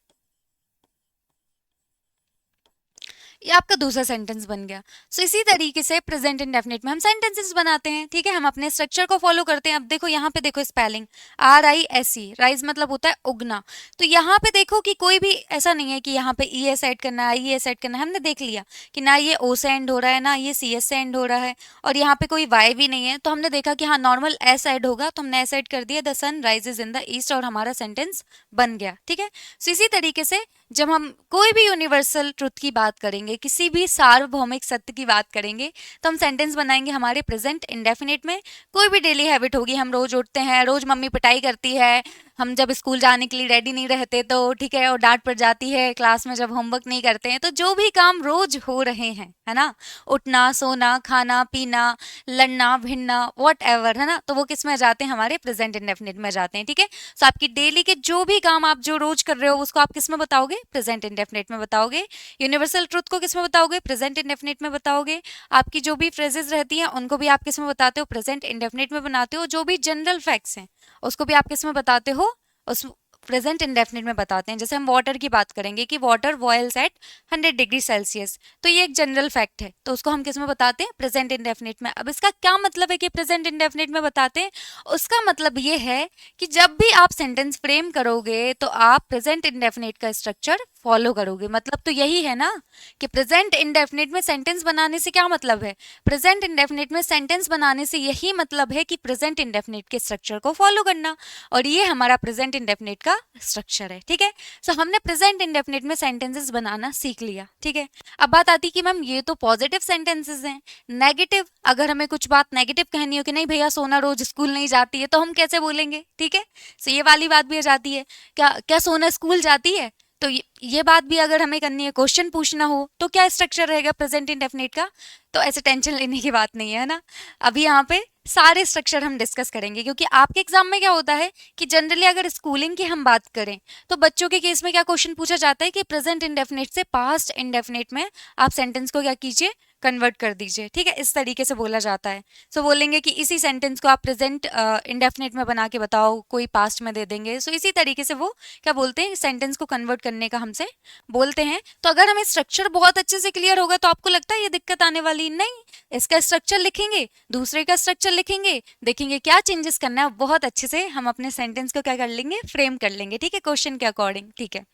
ये आपका दूसरा सेंटेंस बन गया। सो इसी तरीके से प्रेजेंट इंडेफिनिट में हम सेंटेंसेस बनाते हैं, ठीक है। हम अपने स्ट्रक्चर को फॉलो करते हैं। अब देखो यहाँ पे देखो स्पेलिंग, RISE, राइज मतलब होता है उगना। तो यहाँ पे देखो कि कोई भी ऐसा नहीं है कि यहाँ पे ES ऐड करना है, ES ऐड करना है। हमने देख लिया कि ना ये O से एंड हो रहा है, ना ये CS से एंड हो रहा है, और यहाँ पे कोई Y भी नहीं है। तो हमने देखा कि हाँ नॉर्मल S ऐड होगा, तो हमने S ऐड कर दिया, the sun rises in the east, और हमारा सेंटेंस बन गया, ठीक है। सो इसी तरीके से जब हम कोई भी यूनिवर्सल ट्रुथ की बात करेंगे, किसी भी सार्वभौमिक सत्य की बात करेंगे, तो हम सेंटेंस बनाएंगे हमारे प्रेजेंट इंडेफिनिट में। कोई भी डेली हैबिट होगी, हम रोज उठते हैं, रोज मम्मी पिटाई करती है, हम जब स्कूल जाने के लिए रेडी नहीं रहते तो ठीक है, और डांट पड़ जाती है क्लास में जब होमवर्क नहीं करते हैं, तो जो भी काम रोज हो रहे हैं, है ना, उठना, सोना, खाना पीना, लड़ना भिड़ना, वॉट एवर, है ना, तो वो किस में जाते हैं, हमारे प्रेजेंट इंडेफिनिट में जाते हैं, ठीक है। सो आपकी डेली के जो भी काम आप जो रोज कर रहे हो, उसको आप किस में बताओगे, प्रेजेंट इंडेफिनिट में बताओगे। यूनिवर्सल ट्रुथ को किस में बताओगे, प्रेजेंट इंडेफिनिट में बताओगे। आपकी जो भी फ्रेजेस रहती हैं उनको भी आप किस में बताते हो, प्रेजेंट इंडेफिनिट में बनाते हो। जो भी जनरल फैक्ट्स हैं उसको भी आप किस में बताते हो, उस प्रेजेंट इंडेफिनिट में बताते हैं। जैसे हम वाटर की बात करेंगे कि water boils at 100 degree Celsius, तो ये एक जनरल फैक्ट है, तो उसको हम किस में बताते हैं, प्रेजेंट इंडेफिनिट में। अब इसका क्या मतलब है कि प्रेजेंट इंडेफिनिट में बताते हैं, उसका मतलब ये है कि जब भी आप सेंटेंस फ्रेम करोगे तो आप प्रेजेंट इंडेफिनिट का स्ट्रक्चर फॉलो करोगे। मतलब तो यही है ना कि प्रेजेंट इंडेफिनिट में सेंटेंस बनाने से क्या मतलब है, प्रेजेंट इंडेफिनिट में सेंटेंस बनाने से यही मतलब है कि प्रेजेंट इंडेफिनिट के स्ट्रक्चर को फॉलो करना, और ये हमारा प्रेजेंट इंडेफिनिट का स्ट्रक्चर है, ठीक है। सो हमने प्रेजेंट इंडेफिनिट में सेंटेंसेस बनाना सीख लिया, ठीक है। अब बात आती कि मैम ये तो पॉजिटिव सेंटेंसेस हैं, नेगेटिव, अगर हमें कुछ बात नेगेटिव कहनी हो कि नहीं भैया सोना रोज स्कूल नहीं जाती है, तो हम कैसे बोलेंगे, ठीक है। सो ये वाली बात भी आ जाती है, क्या क्या सोना स्कूल जाती है, तो ये बात भी अगर हमें करनी है, क्वेश्चन पूछना हो, तो क्या स्ट्रक्चर रहेगा प्रेजेंट इंडेफिनिट का। तो ऐसे टेंशन लेने की बात नहीं है ना। अभी यहाँ पे सारे स्ट्रक्चर हम डिस्कस करेंगे, क्योंकि आपके एग्जाम में क्या होता है कि जनरली अगर स्कूलिंग की हम बात करें तो बच्चों के केस में क्या क्वेश्चन पूछा जाता है कि प्रेजेंट इंडेफिनिट से पास्ट इंडेफिनिट में आप सेंटेंस को क्या कीजिए, कन्वर्ट कर दीजिए, ठीक है। इस तरीके से बोला जाता है। सो बोलेंगे कि इसी सेंटेंस को आप प्रेजेंट इंडेफिनिट में बना के बताओ, कोई पास्ट में दे देंगे। सो इसी तरीके से वो क्या बोलते हैं, सेंटेंस को कन्वर्ट करने का हमसे बोलते हैं। तो अगर हमें स्ट्रक्चर बहुत अच्छे से क्लियर होगा तो आपको लगता है ये दिक्कत आने वाली नहीं। इसका स्ट्रक्चर लिखेंगे, दूसरे का स्ट्रक्चर लिखेंगे, देखेंगे क्या चेंजेस करना है, बहुत अच्छे से हम अपने सेंटेंस को क्या कर लेंगे, फ्रेम कर लेंगे, ठीक है, क्वेश्चन के अकॉर्डिंग, ठीक है।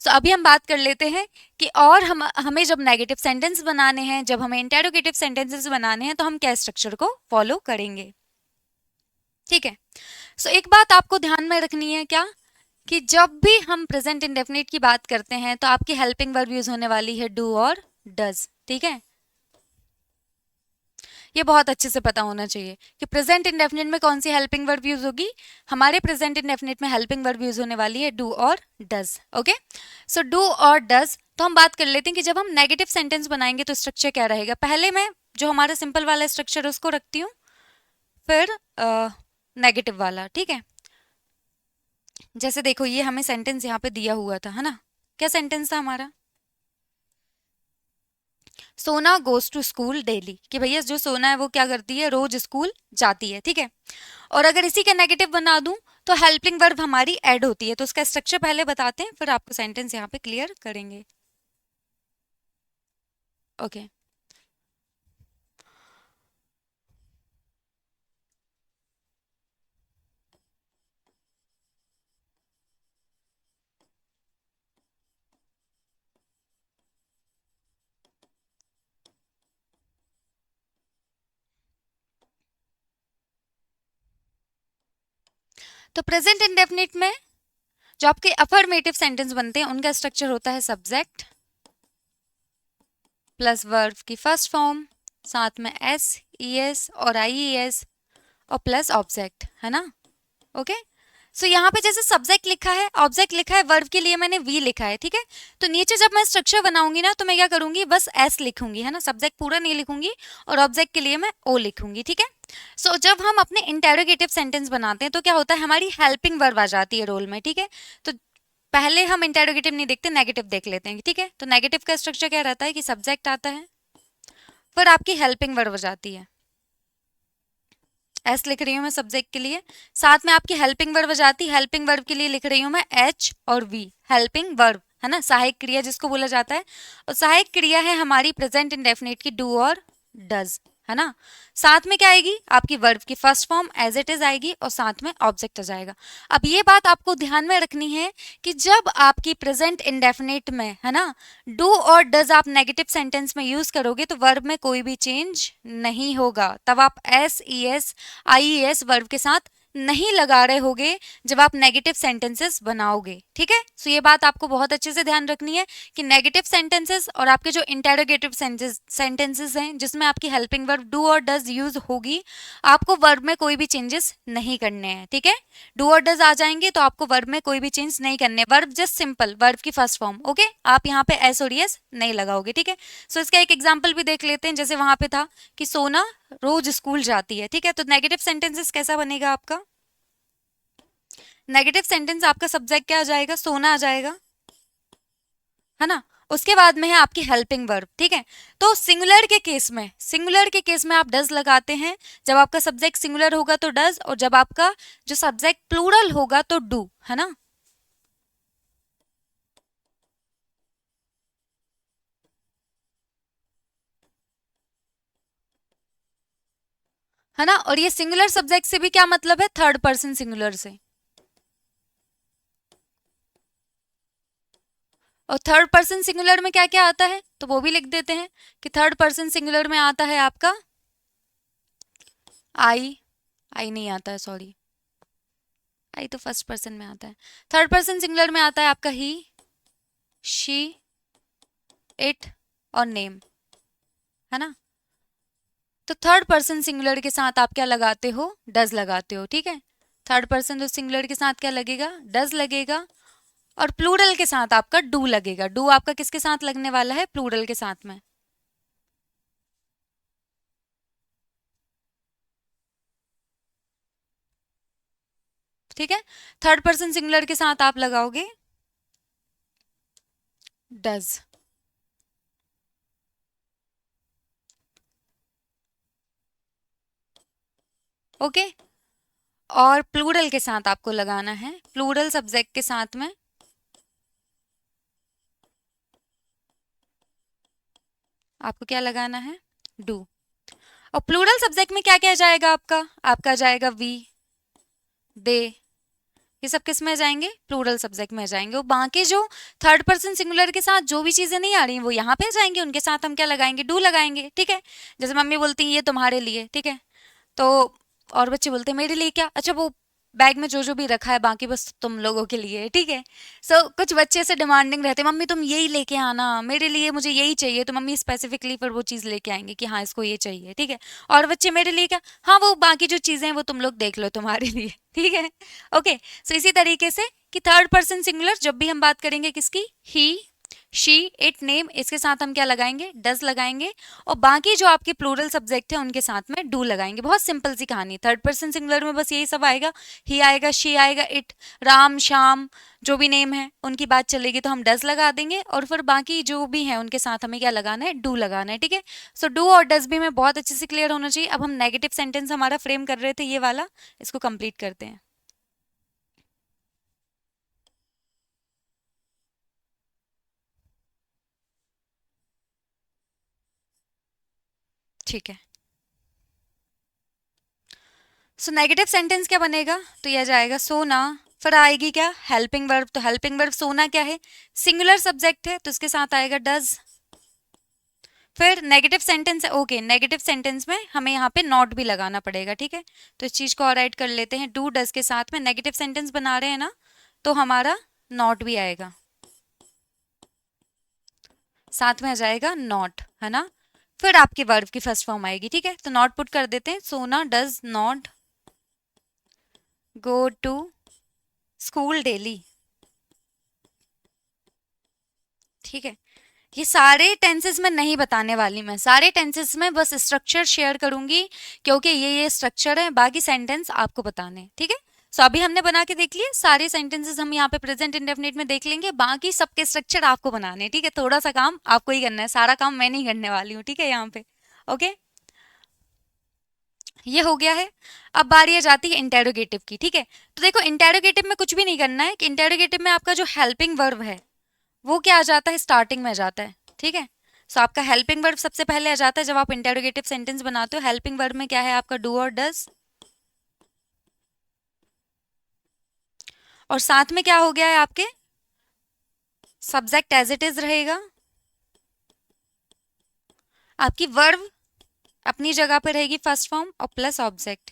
सो अभी हम बात कर लेते हैं कि और हमें जब नेगेटिव सेंटेंस बनाने हैं, जब हमें इंटेरोगेटिव सेंटेंसेस बनाने हैं, तो हम क्या स्ट्रक्चर को फॉलो करेंगे, ठीक है। सो एक बात आपको ध्यान में रखनी है, क्या, कि जब भी हम प्रेजेंट इंडेफिनिट की बात करते हैं तो आपकी हेल्पिंग वर्ब यूज होने वाली है डू और डज, ठीक है। ये बहुत अच्छे से पता होना चाहिए कि प्रेजेंट इंडेफिनिट में कौन सी हेल्पिंग वर्ब यूज होगी। हमारे प्रेजेंट इंडेफिनिट में हेल्पिंग वर्ब यूज होने वाली है डू और डज, ओके। सो डू और डज, तो हम बात कर लेते हैं कि जब हम नेगेटिव सेंटेंस बनाएंगे तो स्ट्रक्चर क्या रहेगा। पहले मैं जो हमारा सिंपल वाला स्ट्रक्चर है उसको रखती हूँ, फिर नेगेटिव वाला, ठीक है। जैसे देखो ये हमें सेंटेंस यहाँ पे दिया हुआ था, है ना, क्या सेंटेंस था हमारा, सोना गोज टू स्कूल डेली, कि भैया जो सोना है वो क्या करती है, रोज स्कूल जाती है, ठीक है। और अगर इसी का नेगेटिव बना दूं तो हेल्पिंग वर्ब हमारी ऐड होती है। तो उसका स्ट्रक्चर पहले बताते हैं, फिर आपको सेंटेंस यहाँ पे क्लियर करेंगे। ओके। तो प्रेजेंट इंडेफिनिट में जो आपके अफर्मेटिव सेंटेंस बनते हैं उनका स्ट्रक्चर होता है सब्जेक्ट प्लस वर्ब की फर्स्ट फॉर्म, साथ में एस, ई एस और आई ई एस और प्लस ऑब्जेक्ट, है ना। ओके। सो यहाँ पे जैसे सब्जेक्ट लिखा है, ऑब्जेक्ट लिखा है, वर्ब के लिए मैंने वी लिखा है, ठीक है। तो नीचे जब मैं स्ट्रक्चर बनाऊंगी ना तो मैं क्या करूंगी, बस एस लिखूंगी, है ना, सब्जेक्ट पूरा नहीं लिखूंगी, और ऑब्जेक्ट के लिए मैं ओ लिखूंगी, ठीक है। सो जब हम अपने इंटेरोगेटिव सेंटेंस बनाते हैं तो क्या होता है, हमारी हेल्पिंग वर्ब आ जाती है रोल में, ठीक है। तो पहले हम इंटेरोगेटिव नहीं देखते, नेगेटिव देख लेते हैं, ठीक है। तो नेगेटिव का स्ट्रक्चर क्या रहता है कि सब्जेक्ट आता है, फिर आपकी हेल्पिंग वर्ब हो जाती है, एस लिख रही हूँ मैं सब्जेक्ट के लिए, साथ में आपकी हेल्पिंग वर्ब हो जाती है, हेल्पिंग वर्ब के लिए लिख रही हूँ मैं एच और वी, हेल्पिंग वर्ब, है ना, सहायक क्रिया जिसको बोला जाता है। और सहायक क्रिया है हमारी प्रेजेंट इंडेफिनिट की डू और डज, है ना। साथ में क्या आएगी, आपकी वर्ब की first form as it is आएगी और साथ में ऑब्जेक्ट आ जाएगा। अब ये बात आपको ध्यान में रखनी है कि जब आपकी प्रेजेंट इंडेफिनिट में, है ना, डू और डज आप नेगेटिव सेंटेंस में यूज करोगे तो वर्ब में कोई भी चेंज नहीं होगा, तब आप S E S I E S verb के साथ नहीं लगा रहे होगे जब आप नेगेटिव सेंटेंसेस बनाओगे, ठीक है। सो ये बात आपको बहुत अच्छे से ध्यान रखनी है कि नेगेटिव सेंटेंसेस और आपके जो इंटेरोगेटिव सेंटेंसेस हैं जिसमें आपकी हेल्पिंग वर्ब डू और डज यूज होगी, आपको वर्ब में कोई भी चेंजेस नहीं करने हैं, ठीक है। डू और डज आ जाएंगे तो आपको वर्ब में कोई भी चेंज नहीं करने, वर्ब जस्ट सिंपल, वर्ब की फर्स्ट फॉर्म, ओके। आप यहाँ पे एस और एस नहीं लगाओगे, ठीक है। सो इसका एक एग्जाम्पल भी देख लेते हैं, जैसे वहां पे था कि सोना रोज स्कूल जाती है, ठीक है। तो नेगेटिव सेंटेंसेस कैसा बनेगा आपका, नेगेटिव सेंटेंस आपका सब्जेक्ट क्या आ जाएगा, सोना आ जाएगा, है ना। उसके बाद में है आपकी हेल्पिंग वर्ब, ठीक है। तो सिंगुलर के केस में, सिंगुलर के केस में आप डज लगाते हैं, जब आपका सब्जेक्ट सिंगुलर होगा तो डज, और जब आपका जो सब्जेक्ट प्लूरल होगा तो डू, है ना। है ना, और ये सिंगुलर सब्जेक्ट से भी क्या मतलब है, थर्ड पर्सन सिंगुलर से। और थर्ड पर्सन सिंगुलर में क्या क्या आता है तो वो भी लिख देते हैं कि थर्ड पर्सन सिंगुलर में आता है आपका आई, आई नहीं आता है, सॉरी, आई तो फर्स्ट पर्सन में आता है। थर्ड पर्सन सिंगुलर में आता है आपका ही, शी, इट और नेम, है ना। तो थर्ड पर्सन सिंगुलर के साथ आप क्या लगाते हो, डज लगाते हो, ठीक है। थर्ड पर्सन तो सिंगुलर के साथ क्या लगेगा, डज लगेगा, और प्लूरल के साथ आपका डू लगेगा। डू आपका किसके साथ लगने वाला है, प्लूरल के साथ में, ठीक है। थर्ड पर्सन सिंगुलर के साथ आप लगाओगे डज, ओके। और प्लूरल के साथ आपको लगाना है, प्लूरल सब्जेक्ट के साथ में आपको क्या लगाना है, डू। और प्लूरल सब्जेक्ट में क्या क्या जाएगा आपका, आपका जाएगा वी, दे, ये सब किस में आ जाएंगे, प्लूरल सब्जेक्ट में आ जाएंगे। और बाकी जो थर्ड पर्सन सिंगुलर के साथ जो भी चीजें नहीं आ रही वो यहाँ पे आ जाएंगी, उनके साथ हम क्या लगाएंगे, डू लगाएंगे, ठीक है। जैसे मम्मी बोलती है ये तुम्हारे लिए, ठीक है। तो और बच्चे बोलते हैं मेरे लिए क्या, अच्छा वो बैग में जो जो भी रखा है बाकी बस तुम लोगों के लिए है, ठीक है। सो कुछ बच्चे से डिमांडिंग रहते हैं, मम्मी तुम यही लेके आना मेरे लिए, मुझे यही चाहिए, तो मम्मी स्पेसिफिकली पर वो चीज़ लेके आएंगे कि हाँ इसको ये चाहिए, ठीक है। और बच्चे मेरे लिए क्या, हाँ वो बाकी जो चीज़ें हैं वो तुम लोग देख लो तुम्हारे लिए, ठीक है। ओके। सो इसी तरीके से कि थर्ड पर्सन सिंगुलर जब भी हम बात करेंगे किसकी, ही, शी, इट, नेम, इसके साथ हम क्या लगाएंगे, डज लगाएंगे। और बाकी जो आपके प्लूरल सब्जेक्ट है उनके साथ में डू लगाएंगे। बहुत सिंपल सी कहानी, थर्ड पर्सन सिंगुलर में बस यही सब आएगा, ही आएगा, शी आएगा, इट, राम, श्याम, जो भी नेम है उनकी बात चलेगी तो हम डज लगा देंगे, और फिर बाकी जो भी है उनके साथ हमें क्या लगाना है, डू लगाना है, ठीक है। सो डू और डज भी हमें बहुत अच्छे से क्लियर होना चाहिए। अब हम नेगेटिव सेंटेंस हमारा फ्रेम कर रहे थे ये वाला, इसको कंप्लीट करते हैं। ठीक है। सो नेगेटिव सेंटेंस क्या बनेगा, तो यह जाएगा सोना, फिर आएगी क्या, हेल्पिंग वर्ब। तो हेल्पिंग वर्ब सोना क्या है, सिंगुलर सब्जेक्ट है, तो इसके साथ आएगा डज। फिर नेगेटिव सेंटेंस है, ओके, नेगेटिव सेंटेंस में हमें यहाँ पे नॉट भी लगाना पड़ेगा, ठीक है। तो इस चीज को और ऐड कर लेते हैं, डू डज के साथ में नेगेटिव सेंटेंस बना रहे हैं ना, तो हमारा नॉट भी आएगा, साथ में आ जाएगा नॉट, है ना। फिर आपके वर्ब की फर्स्ट फॉर्म आएगी, ठीक है। तो नॉट पुट कर देते हैं, Sona does not go to school daily, ठीक है। ये सारे टेंसेस में नहीं बताने वाली, मैं सारे टेंसेस में बस स्ट्रक्चर शेयर करूंगी, क्योंकि ये स्ट्रक्चर है, बाकी सेंटेंस आपको बताने हैं, ठीक है। सो अभी हमने बना के देख लिए सारे सेंटेंसेस, हम यहाँ पे प्रेजेंट इंडेफिनिट में देख लेंगे, बाकी सबके स्ट्रक्चर आपको बनाने हैं, ठीक है। थोड़ा सा काम आपको ही करना है, सारा काम मैं नहीं करने वाली हूँ, ठीक है, यहाँ पे। ओके, ये हो गया है। अब बारी आ जाती है इंटेरोगेटिव की, ठीक है। तो देखो इंटेरोगेटिव में कुछ भी नहीं करना है, कि इंटेरोगेटिव में आपका जो हेल्पिंग वर्ब है वो क्या आ जाता है, स्टार्टिंग में आ जाता है, ठीक है। सो आपका हेल्पिंग वर्ब सबसे पहले आ जाता है जब आप इंटेरोगेटिव सेंटेंस बनाते हो। हेल्पिंग वर्ब में क्या है आपका, डू और डज, और साथ में क्या हो गया है आपके, सब्जेक्ट एज इट इज रहेगा, आपकी वर्ब अपनी जगह पे रहेगी फर्स्ट फॉर्म, और प्लस ऑब्जेक्ट,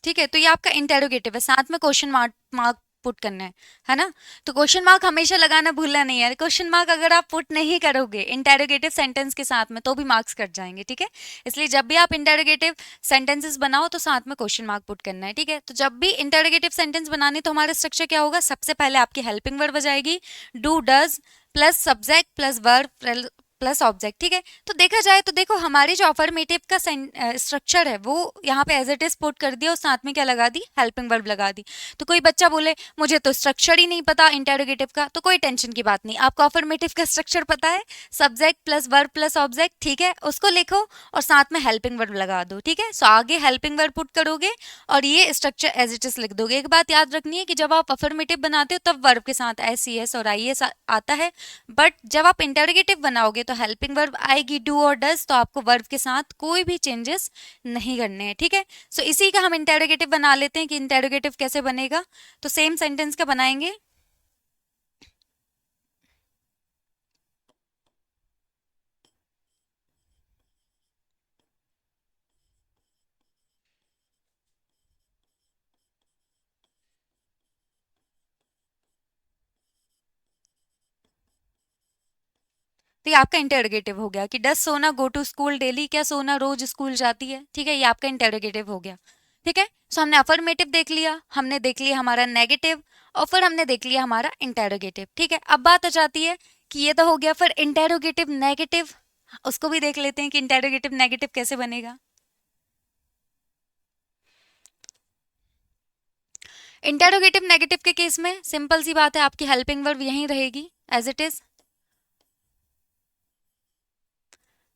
ठीक है। तो ये आपका इंटेरोगेटिव है, साथ में क्वेश्चन मार्क मार्क पुट करना है ना। तो क्वेश्चन मार्क हमेशा लगाना भूलना नहीं है, क्वेश्चन मार्क अगर आप पुट नहीं करोगे इंटेरोगेटिव सेंटेंस के साथ में तो भी मार्क्स कट जाएंगे, ठीक है। इसलिए जब भी आप इंटेरोगेटिव सेंटेंसेस बनाओ तो साथ में क्वेश्चन मार्क पुट करना है, ठीक है। तो जब भी इंटेरोगेटिव सेंटेंस बनाने तो हमारा स्ट्रक्चर क्या होगा, सबसे पहले आपकी हेल्पिंग वर्ब आ जाएगी, do does plus subject plus verb plus object, ठीक है। तो देखा जाए तो देखो हमारी जो अफर्मेटिव का स्ट्रक्चर है वो यहाँ पे एज इट इज पुट कर दिया, और साथ में क्या लगा दी, हेल्पिंग वर्ब लगा दी। तो कोई बच्चा बोले मुझे तो स्ट्रक्चर ही नहीं पता इंटेरोगेटिव का, तो कोई टेंशन की बात नहीं, आपको अफर्मेटिव का स्ट्रक्चर पता है, subject plus verb plus object, ठीक है, उसको लिखो और साथ में हेल्पिंग वर्ब लगा दो, ठीक है। सो आगे हेल्पिंग वर्ब पुट करोगे और ये स्ट्रक्चर एज इट इज लिख दोगे। एक बात याद रखनी है कि जब आप अफर्मेटिव बनाते हो तब वर्ब के साथ एस सी एस और आई एस आता है, बट जब आप इंटेरोगेटिव बनाओगे तो हेल्पिंग वर्ब आएगी, डू और डज, तो आपको वर्ब के साथ कोई भी चेंजेस नहीं करने हैं, ठीक है। सो इसी का हम इंटेरोगेटिव बना लेते हैं कि इंटेरोगेटिव कैसे बनेगा। तो सेम सेंटेंस का बनाएंगे, तो ये आपका इंटेरोगेटिव हो गया कि डस सोना गो टू स्कूल डेली, क्या सोना रोज स्कूल जाती है, ठीक है, ये आपका इंटेरोगेटिव हो गया, ठीक है। सो हमने अफर्मेटिव देख लिया, हमने देख लिया हमारा नेगेटिव, और फिर हमने देख लिया हमारा इंटेरोगेटिव, ठीक है। अब बात आ जाती है कि ये तो हो गया, फिर इंटेरोगेटिव नेगेटिव, उसको भी देख लेते हैं कि इंटेरोगेटिव नेगेटिव कैसे बनेगा। इंटेरोगेटिव नेगेटिव के केस में सिंपल सी बात है, आपकी हेल्पिंग वर्ब यहीं रहेगी एज इट इज।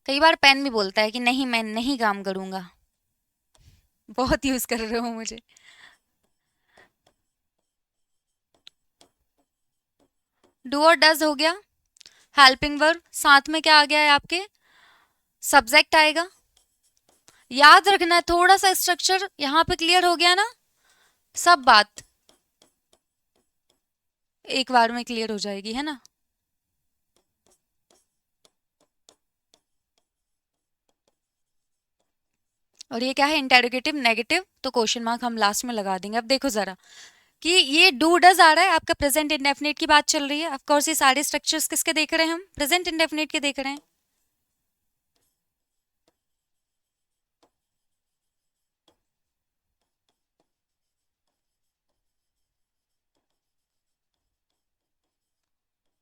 कई बार पेन भी बोलता है कि नहीं मैं नहीं काम करूंगा, बहुत यूज कर रहे हो मुझे। डू और डज हो गया, हेल्पिंग वर्ब, साथ में क्या आ गया है आपके, सब्जेक्ट आएगा। याद रखना है थोड़ा सा स्ट्रक्चर, यहाँ पे क्लियर हो गया ना, सब बात एक बार में क्लियर हो जाएगी, है ना। और ये क्या है, इंटेरोगेटिव नेगेटिव, तो क्वेश्चन मार्क हम लास्ट में लगा देंगे। अब देखो जरा कि ये डू डज आ रहा है, आपका प्रेजेंट इंडेफिनिट की बात चल रही है, ऑफ कोर्स ये सारे स्ट्रक्चर्स किसके देख रहे हैं, हम प्रेजेंट इंडेफिनिट के देख रहे हैं,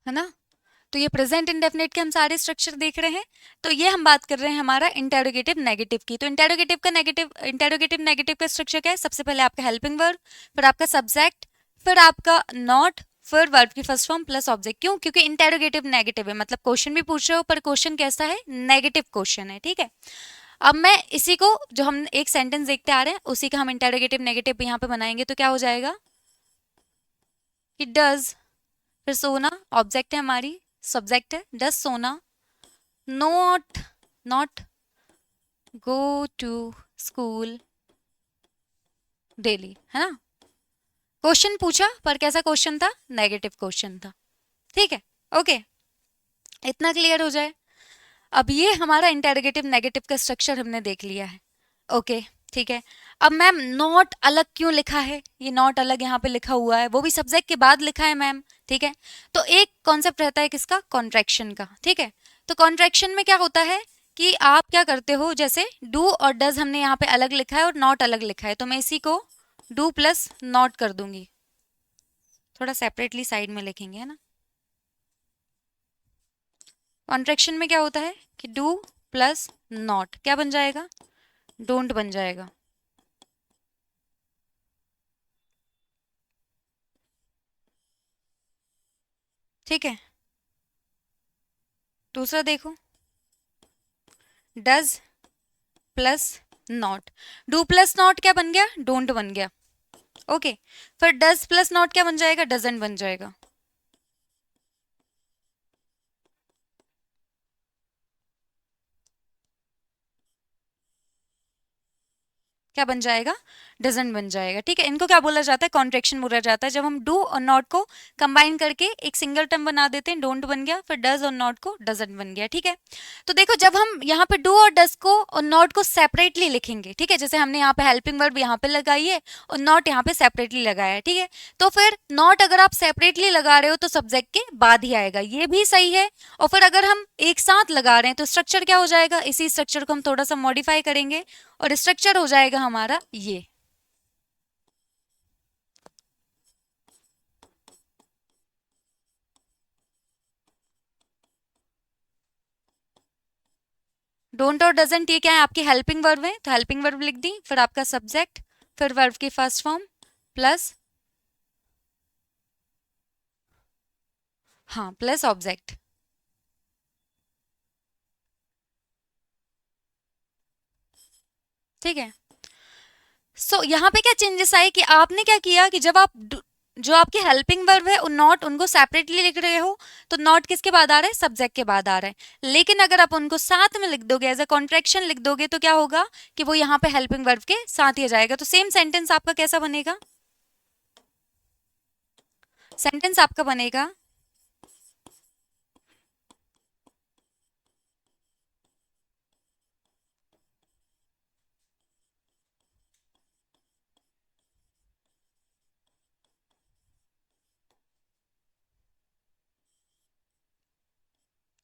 है ना। तो ये प्रेजेंट इंडेफिनिट के हम सारे स्ट्रक्चर देख रहे हैं। तो ये हम बात कर रहे हैं हमारा इंटेरोगेटिव नेगेटिव की। तो इंटेरोगेटिव नेगेटिव का स्ट्रक्चर क्या है, सबसे पहले आपका हेल्पिंग वर्ब, फिर आपका सब्जेक्ट, फिर आपका नॉट, फिर वर्ब की फर्स्ट फॉर्म प्लस ऑब्जेक्ट। क्यों, क्योंकि इंटेरोगेटिव नेगेटिव है, मतलब क्वेश्चन भी पूछ रहे हो पर क्वेश्चन कैसा है, नेगेटिव क्वेश्चन है, ठीक है। अब मैं इसी को जो हम एक सेंटेंस देखते आ रहे हैं उसी का हम इंटेरोगेटिव नेगेटिव यहाँ पे बनाएंगे, तो क्या हो जाएगा, इट डज, फिर सोना ऑब्जेक्ट है हमारी, सब्जेक्ट है, does Sona not not go to school daily, है ना। क्वेश्चन पूछा पर कैसा क्वेश्चन था, नेगेटिव क्वेश्चन था, ठीक है। ओके, इतना क्लियर हो जाए। अब ये हमारा इंटेरोगेटिव नेगेटिव का स्ट्रक्चर हमने देख लिया है। ओके, ठीक है। अब मैम नॉट अलग क्यों लिखा है, ये नॉट अलग यहाँ पे लिखा हुआ है, वो भी सब्जेक्ट के बाद लिखा है मैम, ठीक है। तो एक कॉन्सेप्ट रहता है किसका, कॉन्ट्रैक्शन का, ठीक है। तो कॉन्ट्रैक्शन में क्या होता है कि आप क्या करते हो, जैसे डू और डज हमने यहाँ पे अलग लिखा है और नॉट अलग लिखा है, तो मैं इसी को डू प्लस नॉट कर दूंगी, थोड़ा सेपरेटली साइड में लिखेंगे, है ना। कॉन्ट्रैक्शन में क्या होता है कि डू प्लस नॉट क्या बन जाएगा, डोंट बन जाएगा, ठीक है। दूसरा देखो, does plus not, do plus not क्या बन गया, डोंट बन गया, ओके। फिर डज प्लस नॉट क्या बन जाएगा, डजंट बन जाएगा, क्या बन जाएगा, डजंट बन जाएगा, ठीक है। इनको क्या बोला जाता है, कॉन्ट्रैक्शन बोला जाता है, जब हम डू और नॉट को कंबाइन करके एक सिंगल टर्म बना देते हैं, डोंट बन गया, फिर डज और नॉट को डजंट बन गया, ठीक है। तो देखो जब हम यहाँ पे डू और डज को और नॉट को सेपरेटली लिखेंगे, ठीक है, जैसे हमने यहाँ पे हेल्पिंग वर्ब यहाँ पे लगाई है और नॉट यहाँ पे सेपरेटली लगाया है, ठीक है। तो फिर नॉट अगर आप सेपरेटली लगा रहे हो तो सब्जेक्ट के बाद ही आएगा, ये भी सही है। और फिर अगर हम एक साथ लगा रहे हैं तो स्ट्रक्चर क्या हो जाएगा, इसी स्ट्रक्चर को हम थोड़ा सा मॉडिफाई करेंगे और स्ट्रक्चर हो जाएगा हमारा ये। डोंट और डजंट ये क्या है, आपकी हेल्पिंग वर्ब है, तो हेल्पिंग वर्ब लिख दी, फिर आपका सब्जेक्ट, फिर वर्ब की फर्स्ट फॉर्म प्लस, हाँ प्लस ऑब्जेक्ट, ठीक है। सो यहाँ पे क्या चेंजेस आए कि आपने क्या किया कि जब आप जो आपके हेल्पिंग वर्ब है नॉट उनको सेपरेटली लिख रहे हो, तो नॉट किसके बाद आ रहा है, सब्जेक्ट के बाद आ रहा है। लेकिन अगर आप उनको साथ में लिख दोगे, एज अ कॉन्ट्रैक्शन लिख दोगे, तो क्या होगा कि वो यहाँ पे हेल्पिंग वर्ब के साथ ही आ जाएगा। तो सेम सेंटेंस आपका कैसा बनेगा, सेंटेंस आपका बनेगा,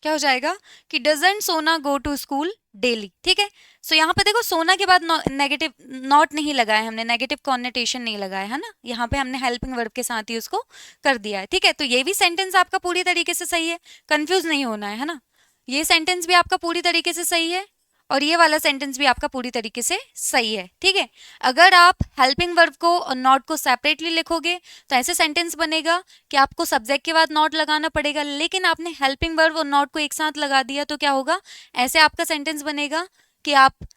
क्या हो जाएगा कि डजंट सोना गो टू स्कूल डेली, ठीक है। सो यहाँ पे देखो सोना के बाद नेगेटिव नॉट नहीं लगाया हमने, नेगेटिव कॉन्नेटेशन नहीं लगाया है ना, यहाँ पे हमने हेल्पिंग वर्ब के साथ ही उसको कर दिया है, ठीक है। तो ये भी सेंटेंस आपका पूरी तरीके से सही है, कंफ्यूज नहीं होना है ना। ये सेंटेंस भी आपका पूरी तरीके से सही है और ये वाला सेंटेंस भी आपका पूरी तरीके से सही है, ठीक है। अगर आप हेल्पिंग वर्ब को और नॉट को सेपरेटली लिखोगे तो ऐसे सेंटेंस बनेगा कि आपको सब्जेक्ट के बाद नॉट लगाना पड़ेगा, लेकिन आपने हेल्पिंग वर्ब और नॉट को एक साथ लगा दिया तो क्या होगा, ऐसे आपका सेंटेंस बनेगा कि आप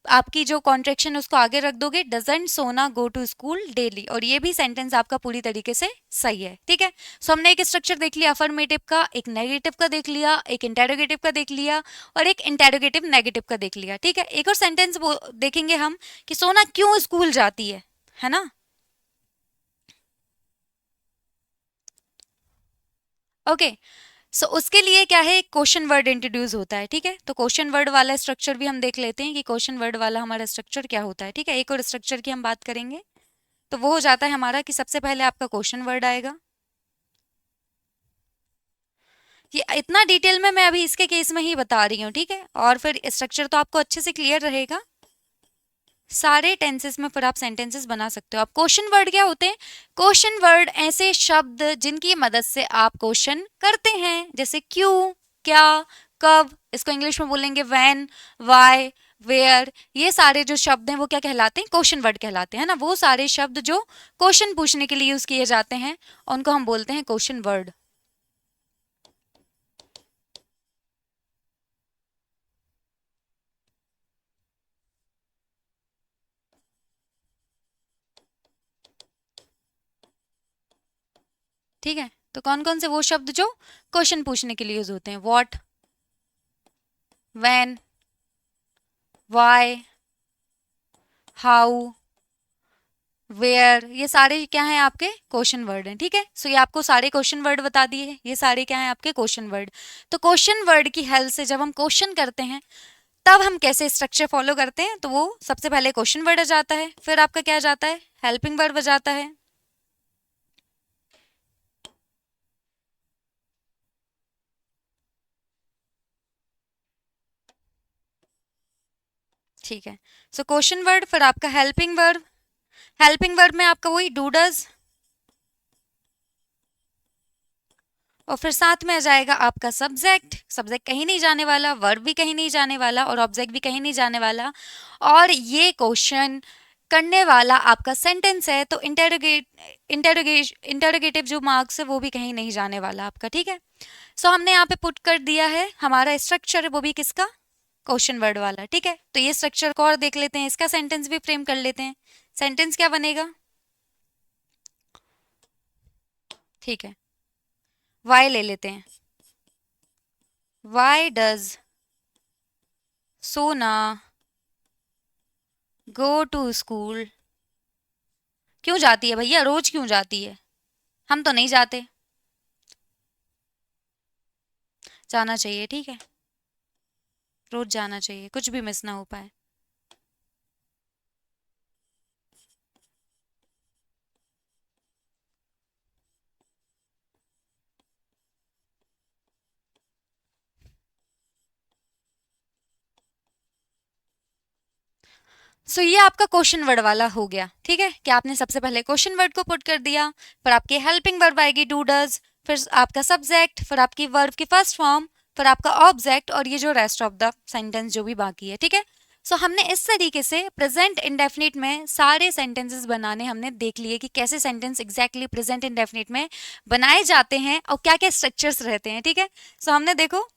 आपकी जो कॉन्ट्रैक्शन उसको आगे रख दोगे, डजंट सोना गो टू स्कूल डेली, और ये भी सेंटेंस आपका पूरी तरीके से सही है, ठीक है। सो हमने एक स्ट्रक्चर देख लिया अफर्मेटिव का, एक नेगेटिव का देख लिया, एक इंटेरोगेटिव का देख लिया और एक इंटेरोगेटिव नेगेटिव का देख लिया, ठीक है। एक और सेंटेंस देखेंगे हम कि सोना क्यों स्कूल जाती है ना। ओके, सो उसके लिए क्या है, क्वेश्चन वर्ड इंट्रोड्यूस होता है, ठीक है। तो क्वेश्चन वर्ड वाला स्ट्रक्चर भी हम देख लेते हैं कि क्वेश्चन वर्ड वाला हमारा स्ट्रक्चर क्या होता है, ठीक है। एक और स्ट्रक्चर की हम बात करेंगे, तो वो हो जाता है हमारा कि सबसे पहले आपका क्वेश्चन वर्ड आएगा। ये इतना डिटेल में मैं अभी इसके केस में ही बता रही हूँ, ठीक है। और फिर स्ट्रक्चर तो आपको अच्छे से क्लियर रहेगा, सारे टेंसेस में फिर आप सेंटेंसेस बना सकते हो। अब क्वेश्चन वर्ड क्या होते हैं, क्वेश्चन वर्ड ऐसे शब्द जिनकी मदद से आप क्वेश्चन करते हैं, जैसे क्यों, क्या, कब, इसको इंग्लिश में बोलेंगे व्हेन, व्हाई, वेयर, ये सारे जो शब्द हैं वो क्या कहलाते हैं, क्वेश्चन वर्ड कहलाते हैं ना। वो सारे शब्द जो क्वेश्चन पूछने के लिए यूज किए जाते हैं उनको हम बोलते हैं क्वेश्चन वर्ड, ठीक है। तो कौन कौन से वो शब्द जो क्वेश्चन पूछने के लिए यूज होते हैं, what, when, why, how, where, ये सारे क्या हैं आपके क्वेश्चन वर्ड हैं, ठीक है। सो ये आपको सारे क्वेश्चन वर्ड बता दिए हैं, ये सारे क्या हैं आपके क्वेश्चन वर्ड। तो क्वेश्चन वर्ड की हेल्प से जब हम क्वेश्चन करते हैं तब हम कैसे स्ट्रक्चर फॉलो करते हैं, तो वो सबसे पहले क्वेश्चन वर्ड आ जाता है, फिर आपका क्या आ जाता है, हेल्पिंग वर्ब आ जाता है, ठीक है। सो क्वेश्चन वर्ड, फिर आपका हेल्पिंग वर्ब, हेल्पिंग वर्ब में आपका वही डू डज, और फिर साथ में आ जाएगा आपका सब्जेक्ट, सब्जेक्ट कहीं नहीं जाने वाला, वर्ब भी कहीं नहीं जाने वाला और ऑब्जेक्ट भी कहीं नहीं जाने वाला, और ये क्वेश्चन करने वाला आपका सेंटेंस है, तो इंटेरोगेटिव जो मार्क्स है वो भी कहीं नहीं जाने वाला आपका, ठीक है। सो हमने यहाँ पे पुट कर दिया है हमारा स्ट्रक्चर, वो भी किसका, क्वेश्चन वर्ड वाला, ठीक है। तो ये स्ट्रक्चर को और देख लेते हैं, इसका सेंटेंस भी फ्रेम कर लेते हैं। सेंटेंस क्या बनेगा, ठीक है, वाई ले लेते हैं, वाई डज सोना गो टू स्कूल, क्यों जाती है भैया, रोज क्यों जाती है, हम तो नहीं जाते, जाना चाहिए, ठीक है, रोज जाना चाहिए, कुछ भी मिस ना हो पाए। सो ये आपका क्वेश्चन वर्ड वाला हो गया, ठीक है, कि आपने सबसे पहले क्वेश्चन वर्ड को पुट कर दिया, फिर आपकी हेल्पिंग वर्ब आएगी डू डज, फिर आपका सब्जेक्ट, फिर आपकी वर्ब की फर्स्ट फॉर्म, फिर आपका ऑब्जेक्ट, और ये जो रेस्ट ऑफ द सेंटेंस जो भी बाकी है, ठीक है। सो हमने इस तरीके से प्रेजेंट इंडेफिनिट में सारे सेंटेंसेस बनाने हमने देख लिए कि कैसे सेंटेंस एग्जैक्टली प्रेजेंट इंडेफिनिट में बनाए जाते हैं और क्या क्या स्ट्रक्चर्स रहते हैं, ठीक है। सो हमने देखो,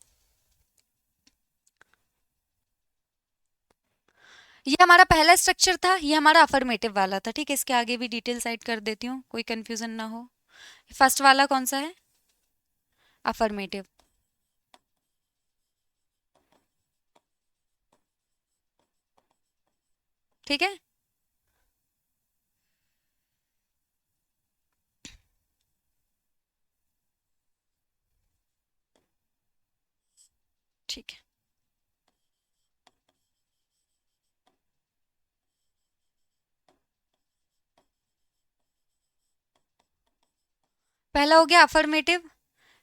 ये हमारा पहला स्ट्रक्चर था, ये हमारा अफर्मेटिव वाला था, ठीक है। इसके आगे भी डिटेल साइड कर देती हूँ, कोई कंफ्यूजन ना हो। फर्स्ट वाला कौन सा है, अफर्मेटिव, ठीक है, ठीक है। पहला हो गया अफर्मेटिव,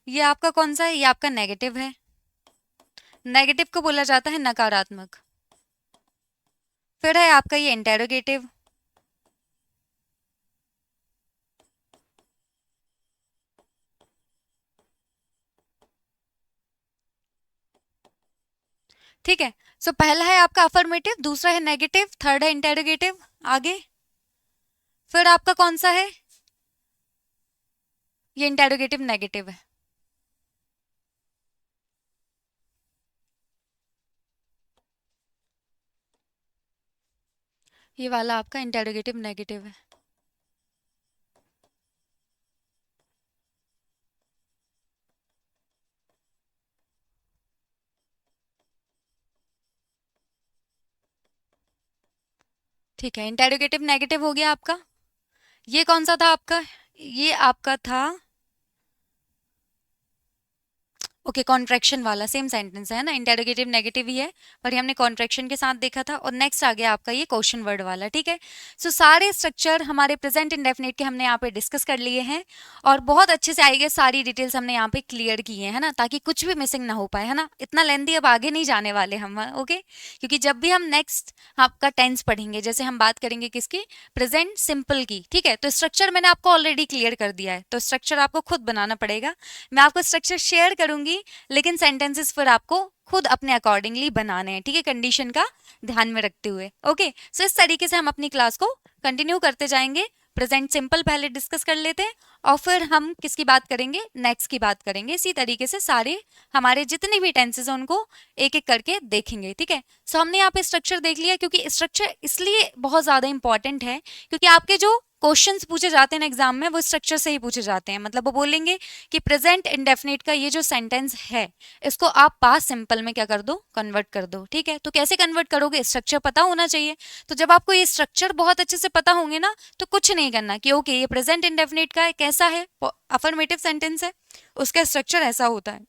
ये आपका कौन सा है, ये आपका नेगेटिव है, नेगेटिव को बोला जाता है नकारात्मक। फिर है आपका ये इंटेरोगेटिव, ठीक है। सो पहला है आपका अफर्मेटिव, दूसरा है नेगेटिव, थर्ड है इंटेरोगेटिव, आगे फिर आपका कौन सा है, ये इंटेरोगेटिव नेगेटिव है, ये वाला आपका इंटेरोगेटिव नेगेटिव है, ठीक है। इंटेरोगेटिव नेगेटिव हो गया आपका। ये कौन सा था आपका, ये आपका था, ओके, कॉन्ट्रैक्शन वाला, सेम सेंटेंस है ना, इंटेरोगेटिव नेगेटिव ही है, पर ये हमने कॉन्ट्रैक्शन के साथ देखा था। और नेक्स्ट आ गया आपका ये क्वेश्चन वर्ड वाला, ठीक है। सो सारे स्ट्रक्चर हमारे प्रेजेंट इंडेफिनिट के हमने यहाँ पे डिस्कस कर लिए हैं, और बहुत अच्छे से आएंगे, सारी डिटेल्स हमने यहाँ पे क्लियर की है ना, ताकि कुछ भी मिसिंग ना हो पाए, है ना। इतना लेंदी अब आगे नहीं जाने वाले हम, ओके, क्योंकि जब भी हम नेक्स्ट आपका टेंस पढ़ेंगे, जैसे हम बात करेंगे किसकी, प्रेजेंट सिंपल की, ठीक है, तो स्ट्रक्चर मैंने आपको ऑलरेडी क्लियर कर दिया है, तो स्ट्रक्चर आपको खुद बनाना पड़ेगा। मैं आपको स्ट्रक्चर शेयर करूंगी, लेकिन सेंटेंसेस फिर आपको खुद अपने अकॉर्डिंगली बनाने हैं, ठीक है, कंडीशन का ध्यान में रखते हुए, ओके। सो इस तरीके से हम अपनी क्लास को कंटिन्यू करते जाएंगे। प्रेजेंट सिंपल पहले डिस्कस कर लेते हैं, और फिर हम किसकी बात करेंगे, नेक्स्ट की बात करेंगे। इसी तरीके से सारे हमारे जितने भी टेंसेस हैं उनको एक एक करके देखेंगे, ठीक है। सो हमने यहाँ पे स्ट्रक्चर देख लिया, क्योंकि स्ट्रक्चर इसलिए बहुत ज़्यादा इंपॉर्टेंट है क्योंकि आपके जो क्वेश्चंस पूछे जाते हैं एग्जाम में वो स्ट्रक्चर से ही पूछे जाते हैं। मतलब वो बोलेंगे कि प्रेजेंट इंडेफिनिट का ये जो सेंटेंस है इसको आप पास्ट सिंपल में क्या कर दो, कन्वर्ट कर दो, ठीक है। तो कैसे कन्वर्ट करोगे, स्ट्रक्चर पता होना चाहिए। तो जब आपको ये स्ट्रक्चर बहुत अच्छे से पता होंगे ना, तो कुछ नहीं करना कि ओके ये प्रेजेंट इंडेफिनिट का कैसा है, अफर्मेटिव सेंटेंस है, उसका स्ट्रक्चर ऐसा होता है।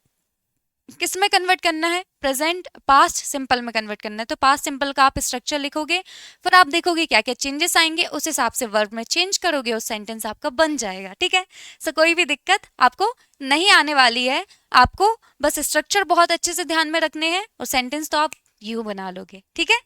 किस में कन्वर्ट करना है, प्रेजेंट पास्ट सिंपल में कन्वर्ट करना है। तो पास्ट सिंपल का आप स्ट्रक्चर लिखोगे, फिर आप देखोगे क्या क्या चेंजेस आएंगे, उस हिसाब से वर्ब में चेंज करोगे, उस सेंटेंस आपका बन जाएगा, ठीक है। सो कोई भी दिक्कत आपको नहीं आने वाली है, आपको बस स्ट्रक्चर बहुत अच्छे से ध्यान में रखने हैं और सेंटेंस तो आप यू बना लोगे, ठीक है।